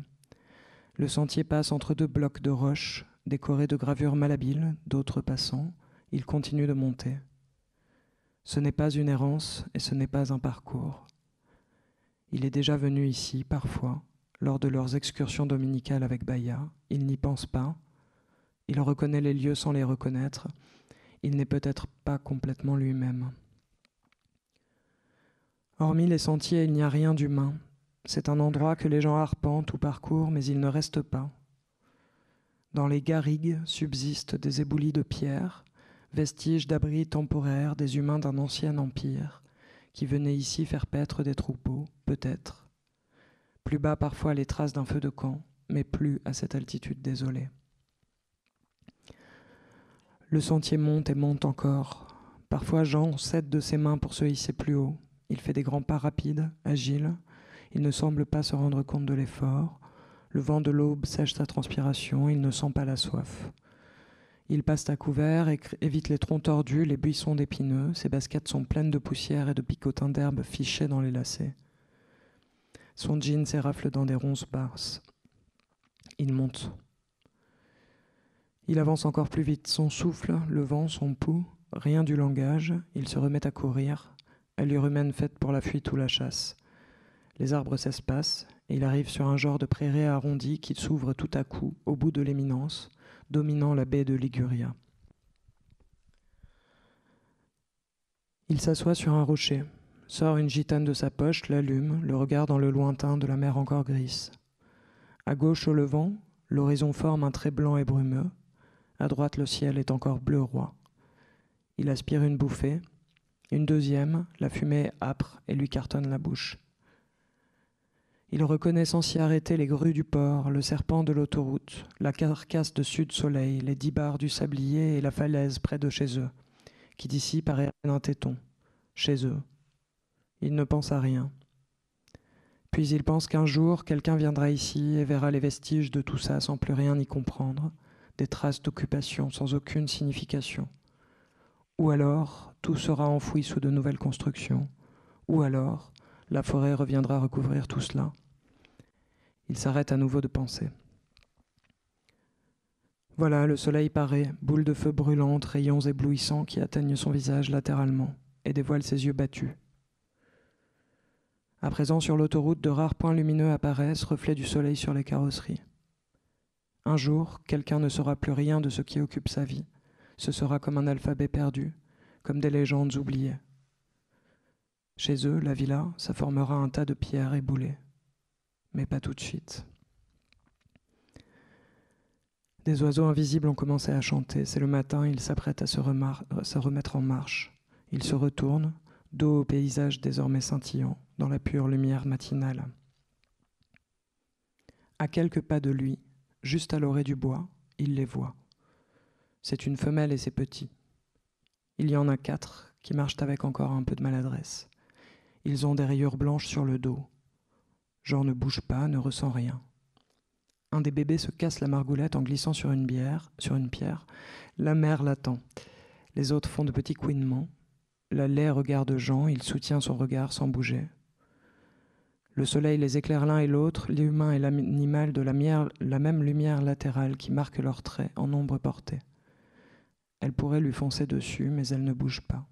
Le sentier passe entre 2 blocs de roches, décorés de gravures malhabiles, d'autres passants. Il continue de monter. Ce n'est pas une errance et ce n'est pas un parcours. Il est déjà venu ici, parfois, lors de leurs excursions dominicales avec Bahia. Il n'y pense pas. Il reconnaît les lieux sans les reconnaître. Il n'est peut-être pas complètement lui-même. Hormis les sentiers, il n'y a rien d'humain. C'est un endroit que les gens arpentent ou parcourent, mais ils ne restent pas. Dans les garrigues subsistent des éboulis de pierre, vestiges d'abris temporaires des humains d'un ancien empire, qui venaient ici faire paître des troupeaux, peut-être. Plus bas parfois les traces d'un feu de camp, mais plus à cette altitude désolée. Le sentier monte et monte encore. Parfois Jean cède de ses mains pour se hisser plus haut. Il fait des grands pas rapides, agiles. Il ne semble pas se rendre compte de l'effort. Le vent de l'aube sèche sa transpiration, il ne sent pas la soif. Il passe à couvert, évite les troncs tordus, les buissons d'épineux. Ses baskets sont pleines de poussière et de picotins d'herbe fichés dans les lacets. Son jean s'érafle dans des ronces basses. Il monte. Il avance encore plus vite. Son souffle, le vent, son pouls, rien du langage. Il se remet à courir. Allure humaine faite pour la fuite ou la chasse. Les arbres s'espacent et il arrive sur un genre de prairie arrondie qui s'ouvre tout à coup au bout de l'éminence, dominant la baie de Liguria. Il s'assoit sur un rocher, sort une gitane de sa poche, l'allume, le regarde dans le lointain de la mer encore grise. À gauche au levant, l'horizon forme un trait blanc et brumeux. À droite, le ciel est encore bleu roi. Il aspire une bouffée, une deuxième, la fumée est âpre et lui cartonne la bouche. Il reconnaît sans s'y arrêter les grues du port, le serpent de l'autoroute, la carcasse de Sud-Soleil, les 10 barres du sablier et la falaise près de chez eux, qui d'ici paraît un téton. Chez eux. Il ne pense à rien. Puis il pense qu'un jour, quelqu'un viendra ici et verra les vestiges de tout ça sans plus rien y comprendre, des traces d'occupation sans aucune signification. Ou alors, tout sera enfoui sous de nouvelles constructions. Ou alors, la forêt reviendra recouvrir tout cela. Il s'arrête à nouveau de penser. Voilà, le soleil paraît, boule de feu brûlante, rayons éblouissants qui atteignent son visage latéralement et dévoilent ses yeux battus. À présent, sur l'autoroute, de rares points lumineux apparaissent, reflets du soleil sur les carrosseries. Un jour, quelqu'un ne saura plus rien de ce qui occupe sa vie. Ce sera comme un alphabet perdu, comme des légendes oubliées. Chez eux, la villa, ça formera un tas de pierres éboulées. Mais pas tout de suite. Des oiseaux invisibles ont commencé à chanter. C'est le matin, ils s'apprêtent à se remettre en marche. Ils se retournent, dos au paysage désormais scintillant, dans la pure lumière matinale. À quelques pas de lui, juste à l'orée du bois, il les voit. C'est une femelle et ses petits. Il y en a 4 qui marchent avec encore un peu de maladresse. Ils ont des rayures blanches sur le dos. Jean ne bouge pas, ne ressent rien. Un des bébés se casse la margoulette en glissant sur une pierre. La mère l'attend. Les autres font de petits couinements. La laie regarde Jean, il soutient son regard sans bouger. Le soleil les éclaire l'un et l'autre, l'humain et l'animal de la même lumière latérale qui marque leurs traits en ombre portée. Elle pourrait lui foncer dessus, mais elle ne bouge pas.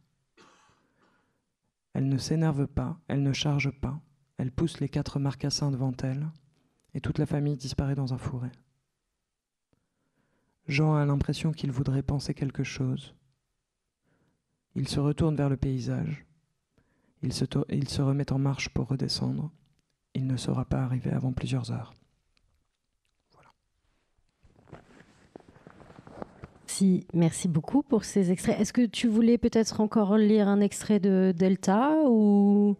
Elle ne s'énerve pas, elle ne charge pas. Elle pousse les 4 marcassins devant elle, et toute la famille disparaît dans un fourré. Jean a l'impression qu'il voudrait penser quelque chose. Il se retourne vers le paysage. Il se remet en marche pour redescendre. Il ne sera pas arrivé avant plusieurs heures. Voilà. Merci beaucoup pour ces extraits. Est-ce que tu voulais peut-être encore lire un extrait de Delta ou...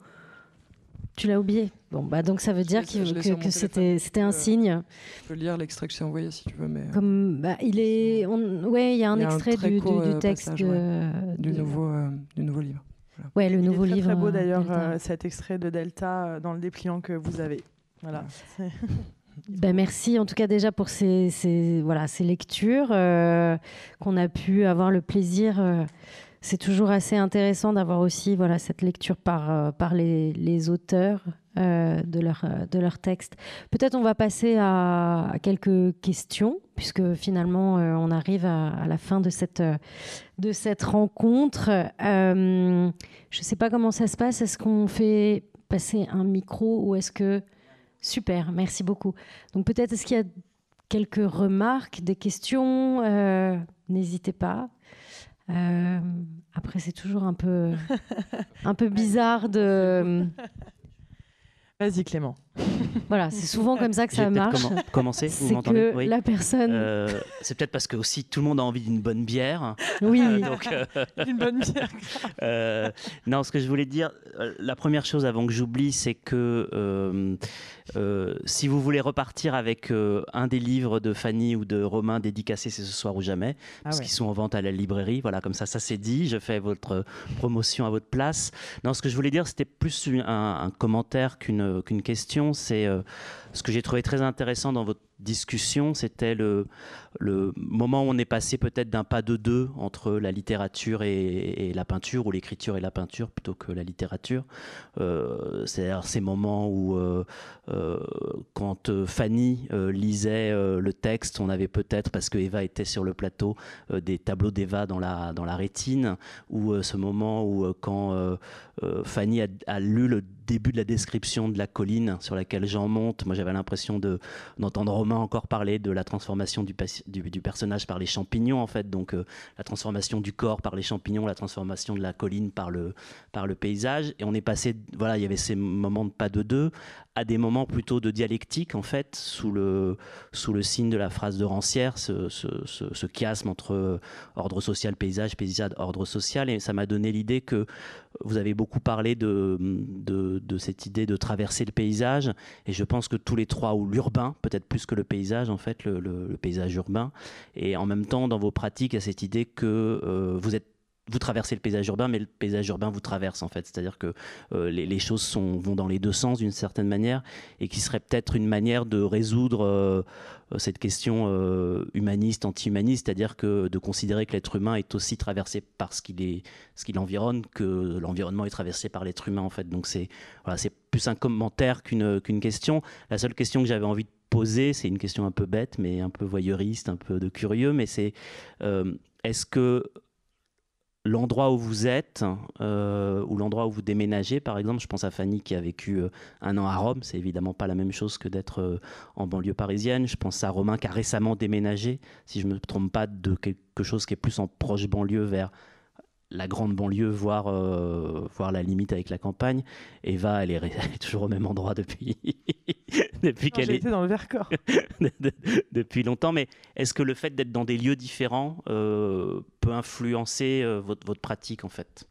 Tu l'as oublié. Bon, bah donc ça veut dire que c'était un signe. Je peux lire l'extrait que je t'ai envoyé si tu veux. Mais comme il est, il y a un extrait du texte passage, du nouveau livre. Voilà. Ouais, le nouveau livre. Très beau d'ailleurs cet extrait de Delta dans le dépliant que vous avez. Voilà. Merci en tout cas déjà pour ces lectures qu'on a pu avoir le plaisir. C'est toujours assez intéressant d'avoir aussi cette lecture par les auteurs de leurs textes. Peut-être on va passer à quelques questions, puisque finalement on arrive à la fin de cette rencontre. Je ne sais pas comment ça se passe. Est-ce qu'on fait passer un micro ou est-ce que... Super, merci beaucoup. Donc peut-être est-ce qu'il y a quelques remarques, des questions, n'hésitez pas. Après, c'est toujours un peu bizarre de... Vas-y Clément. Voilà, c'est souvent comme ça que ça marche. Commencer, vous m'entendez? Oui. La personne... c'est peut-être parce que aussi tout le monde a envie d'une bonne bière. Oui. Donc, une bonne bière. Non, ce que je voulais dire, la première chose avant que j'oublie, c'est que si vous voulez repartir avec un des livres de Fanny ou de Romain dédicacés, c'est Ce soir ou jamais, parce qu'ils sont en vente à la librairie. Voilà, comme ça c'est dit. Je fais votre promotion à votre place. Non, ce que je voulais dire, c'était plus un commentaire qu'une question. C'est ce que j'ai trouvé très intéressant dans votre discussion, c'était le moment où on est passé peut-être d'un pas de deux entre la littérature et la peinture, ou l'écriture et la peinture plutôt que la littérature. C'est-à-dire ces moments où quand Fanny lisait le texte, on avait peut-être, parce que Eva était sur le plateau, des tableaux d'Eva dans la rétine, ou ce moment où quand Fanny a lu le début de la description de la colline sur laquelle Jean monte, moi j'avais l'impression d'entendre Romain encore parler de la transformation du personnage par les champignons, en fait, donc la transformation du corps par les champignons, la transformation de la colline par le paysage, et on est passé, il y avait ces moments de pas de deux à des moments plutôt de dialectique, en fait, sous le signe de la phrase de Rancière, ce chiasme entre ordre social, paysage, ordre social, et ça m'a donné l'idée que vous avez beaucoup parlé de cette idée de traverser le paysage, et je pense que tous les trois, ou l'urbain, peut-être plus que le paysage, en fait, le paysage urbain, et en même temps, dans vos pratiques, il y a cette idée que vous traversez le paysage urbain, mais le paysage urbain vous traverse, en fait. C'est-à-dire que les choses vont dans les deux sens, d'une certaine manière, et qui serait peut-être une manière de résoudre cette question humaniste, anti-humaniste, c'est-à-dire que de considérer que l'être humain est aussi traversé par ce qui l'environne, que l'environnement est traversé par l'être humain, en fait. Donc c'est plus un commentaire qu'une question. La seule question que j'avais envie de poser, c'est une question un peu bête, mais un peu voyeuriste, un peu de curieux, mais c'est est-ce que l'endroit où vous êtes, ou l'endroit où vous déménagez, par exemple, je pense à Fanny qui a vécu 1 an à Rome, c'est évidemment pas la même chose que d'être en banlieue parisienne. Je pense à Romain qui a récemment déménagé, si je ne me trompe pas, de quelque chose qui est plus en proche banlieue vers la grande banlieue, voire la limite avec la campagne. Eva, elle est toujours au même endroit depuis qu'elle été dans le Vercors. depuis longtemps. Mais est-ce que le fait d'être dans des lieux différents peut influencer votre pratique, en fait?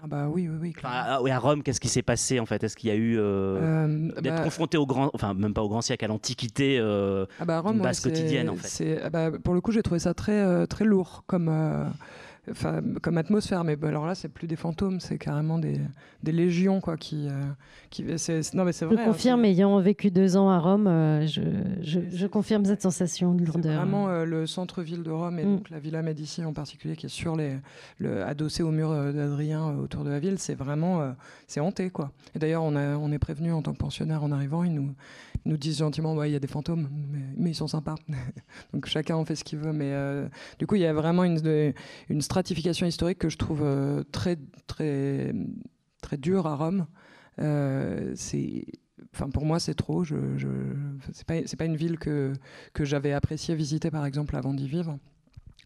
Ah bah oui. À Rome, qu'est-ce qui s'est passé, en fait? Est-ce qu'il y a eu d'être confronté au grand, enfin même pas au grand siècle, à l'Antiquité, Rome, une base quotidienne, en fait? Pour le coup, j'ai trouvé ça très très lourd comme atmosphère, mais alors là c'est plus des fantômes, c'est carrément des légions, quoi, non mais c'est vrai. Je confirme, ayant vécu 2 ans à Rome, je confirme cette sensation de lourdeur. C'est vraiment le centre-ville de Rome, et donc la Villa Médici en particulier, qui est sur adossée au mur d'Adrien autour de la ville. C'est vraiment c'est hanté, quoi. Et d'ailleurs on est prévenu en tant que pensionnaire en arrivant, ils nous disent gentiment il y a des fantômes, mais ils sont sympas. Donc chacun en fait ce qu'il veut, mais du coup il y a vraiment une stratification historique que je trouve très très très dure à Rome. Pour moi c'est trop. C'est pas une ville que j'avais apprécié visiter, par exemple, avant d'y vivre.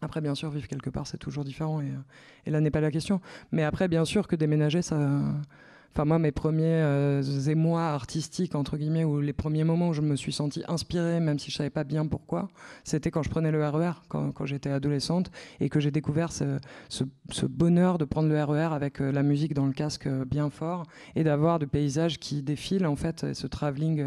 Après, bien sûr, vivre quelque part c'est toujours différent, et là n'est pas la question. Mais après, bien sûr que déménager, ça Enfin, moi, mes premiers émois artistiques, entre guillemets, ou les premiers moments où je me suis sentie inspirée, même si je ne savais pas bien pourquoi, c'était quand je prenais le RER, quand j'étais adolescente, et que j'ai découvert ce bonheur de prendre le RER avec la musique dans le casque bien fort, et d'avoir des paysages qui défilent, en fait, et ce travelling...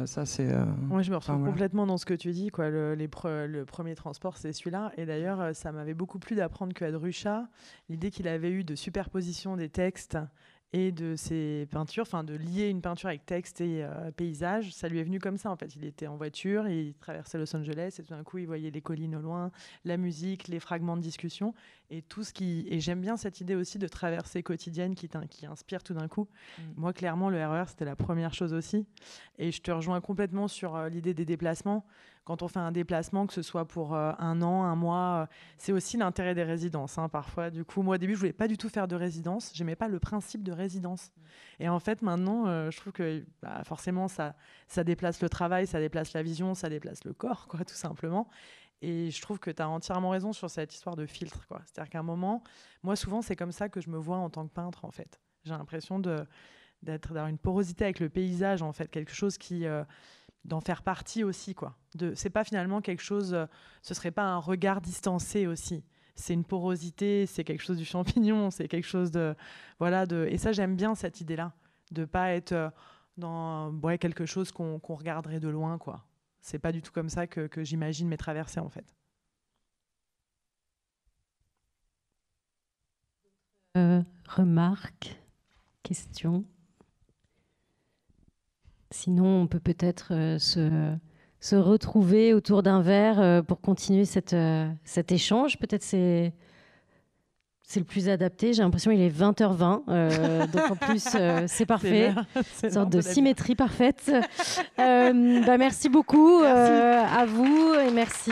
ça, c'est... Moi, je me retrouve voilà. complètement dans ce que tu dis, quoi. Le premier transport, c'est celui-là. Et d'ailleurs, ça m'avait beaucoup plu d'apprendre qu'à Drusha, l'idée qu'il avait eue de superposition des textes et de ses peintures, enfin de lier une peinture avec texte et paysage, ça lui est venu comme ça en fait. Il était en voiture, il traversait Los Angeles et tout d'un coup il voyait les collines au loin, la musique, les fragments de discussion et tout ce qui... Et j'aime bien cette idée aussi de traversée quotidienne qui inspire tout d'un coup. Moi clairement le RER c'était la première chose aussi et je te rejoins complètement sur l'idée des déplacements. Quand on fait un déplacement, que ce soit pour un an, un mois, c'est aussi l'intérêt des résidences. Parfois, du coup, moi, au début, je voulais pas du tout faire de résidence. J'aimais pas le principe de résidence. Et en fait, maintenant, je trouve que forcément, ça déplace le travail, ça déplace la vision, ça déplace le corps, quoi, tout simplement. Et je trouve que tu as entièrement raison sur cette histoire de filtre, quoi. C'est-à-dire qu'à un moment, moi, souvent, c'est comme ça que je me vois en tant que peintre, en fait. J'ai l'impression d'avoir une porosité avec le paysage, en fait, quelque chose qui... d'en faire partie aussi, quoi. C'est pas finalement quelque chose, ce serait pas un regard distancé aussi. C'est une porosité, c'est quelque chose du champignon, c'est quelque chose de, voilà, et ça j'aime bien cette idée-là, de pas être dans quelque chose qu'on regarderait de loin, quoi. C'est pas du tout comme ça que j'imagine mes traversées en fait. Remarques, questions. Sinon, on peut peut-être se retrouver autour d'un verre pour continuer cet échange. Peut-être c'est le plus adapté. J'ai l'impression qu'il est 20h20. Donc en plus, c'est parfait. Une sorte de symétrie parfaite. Merci beaucoup à vous et merci.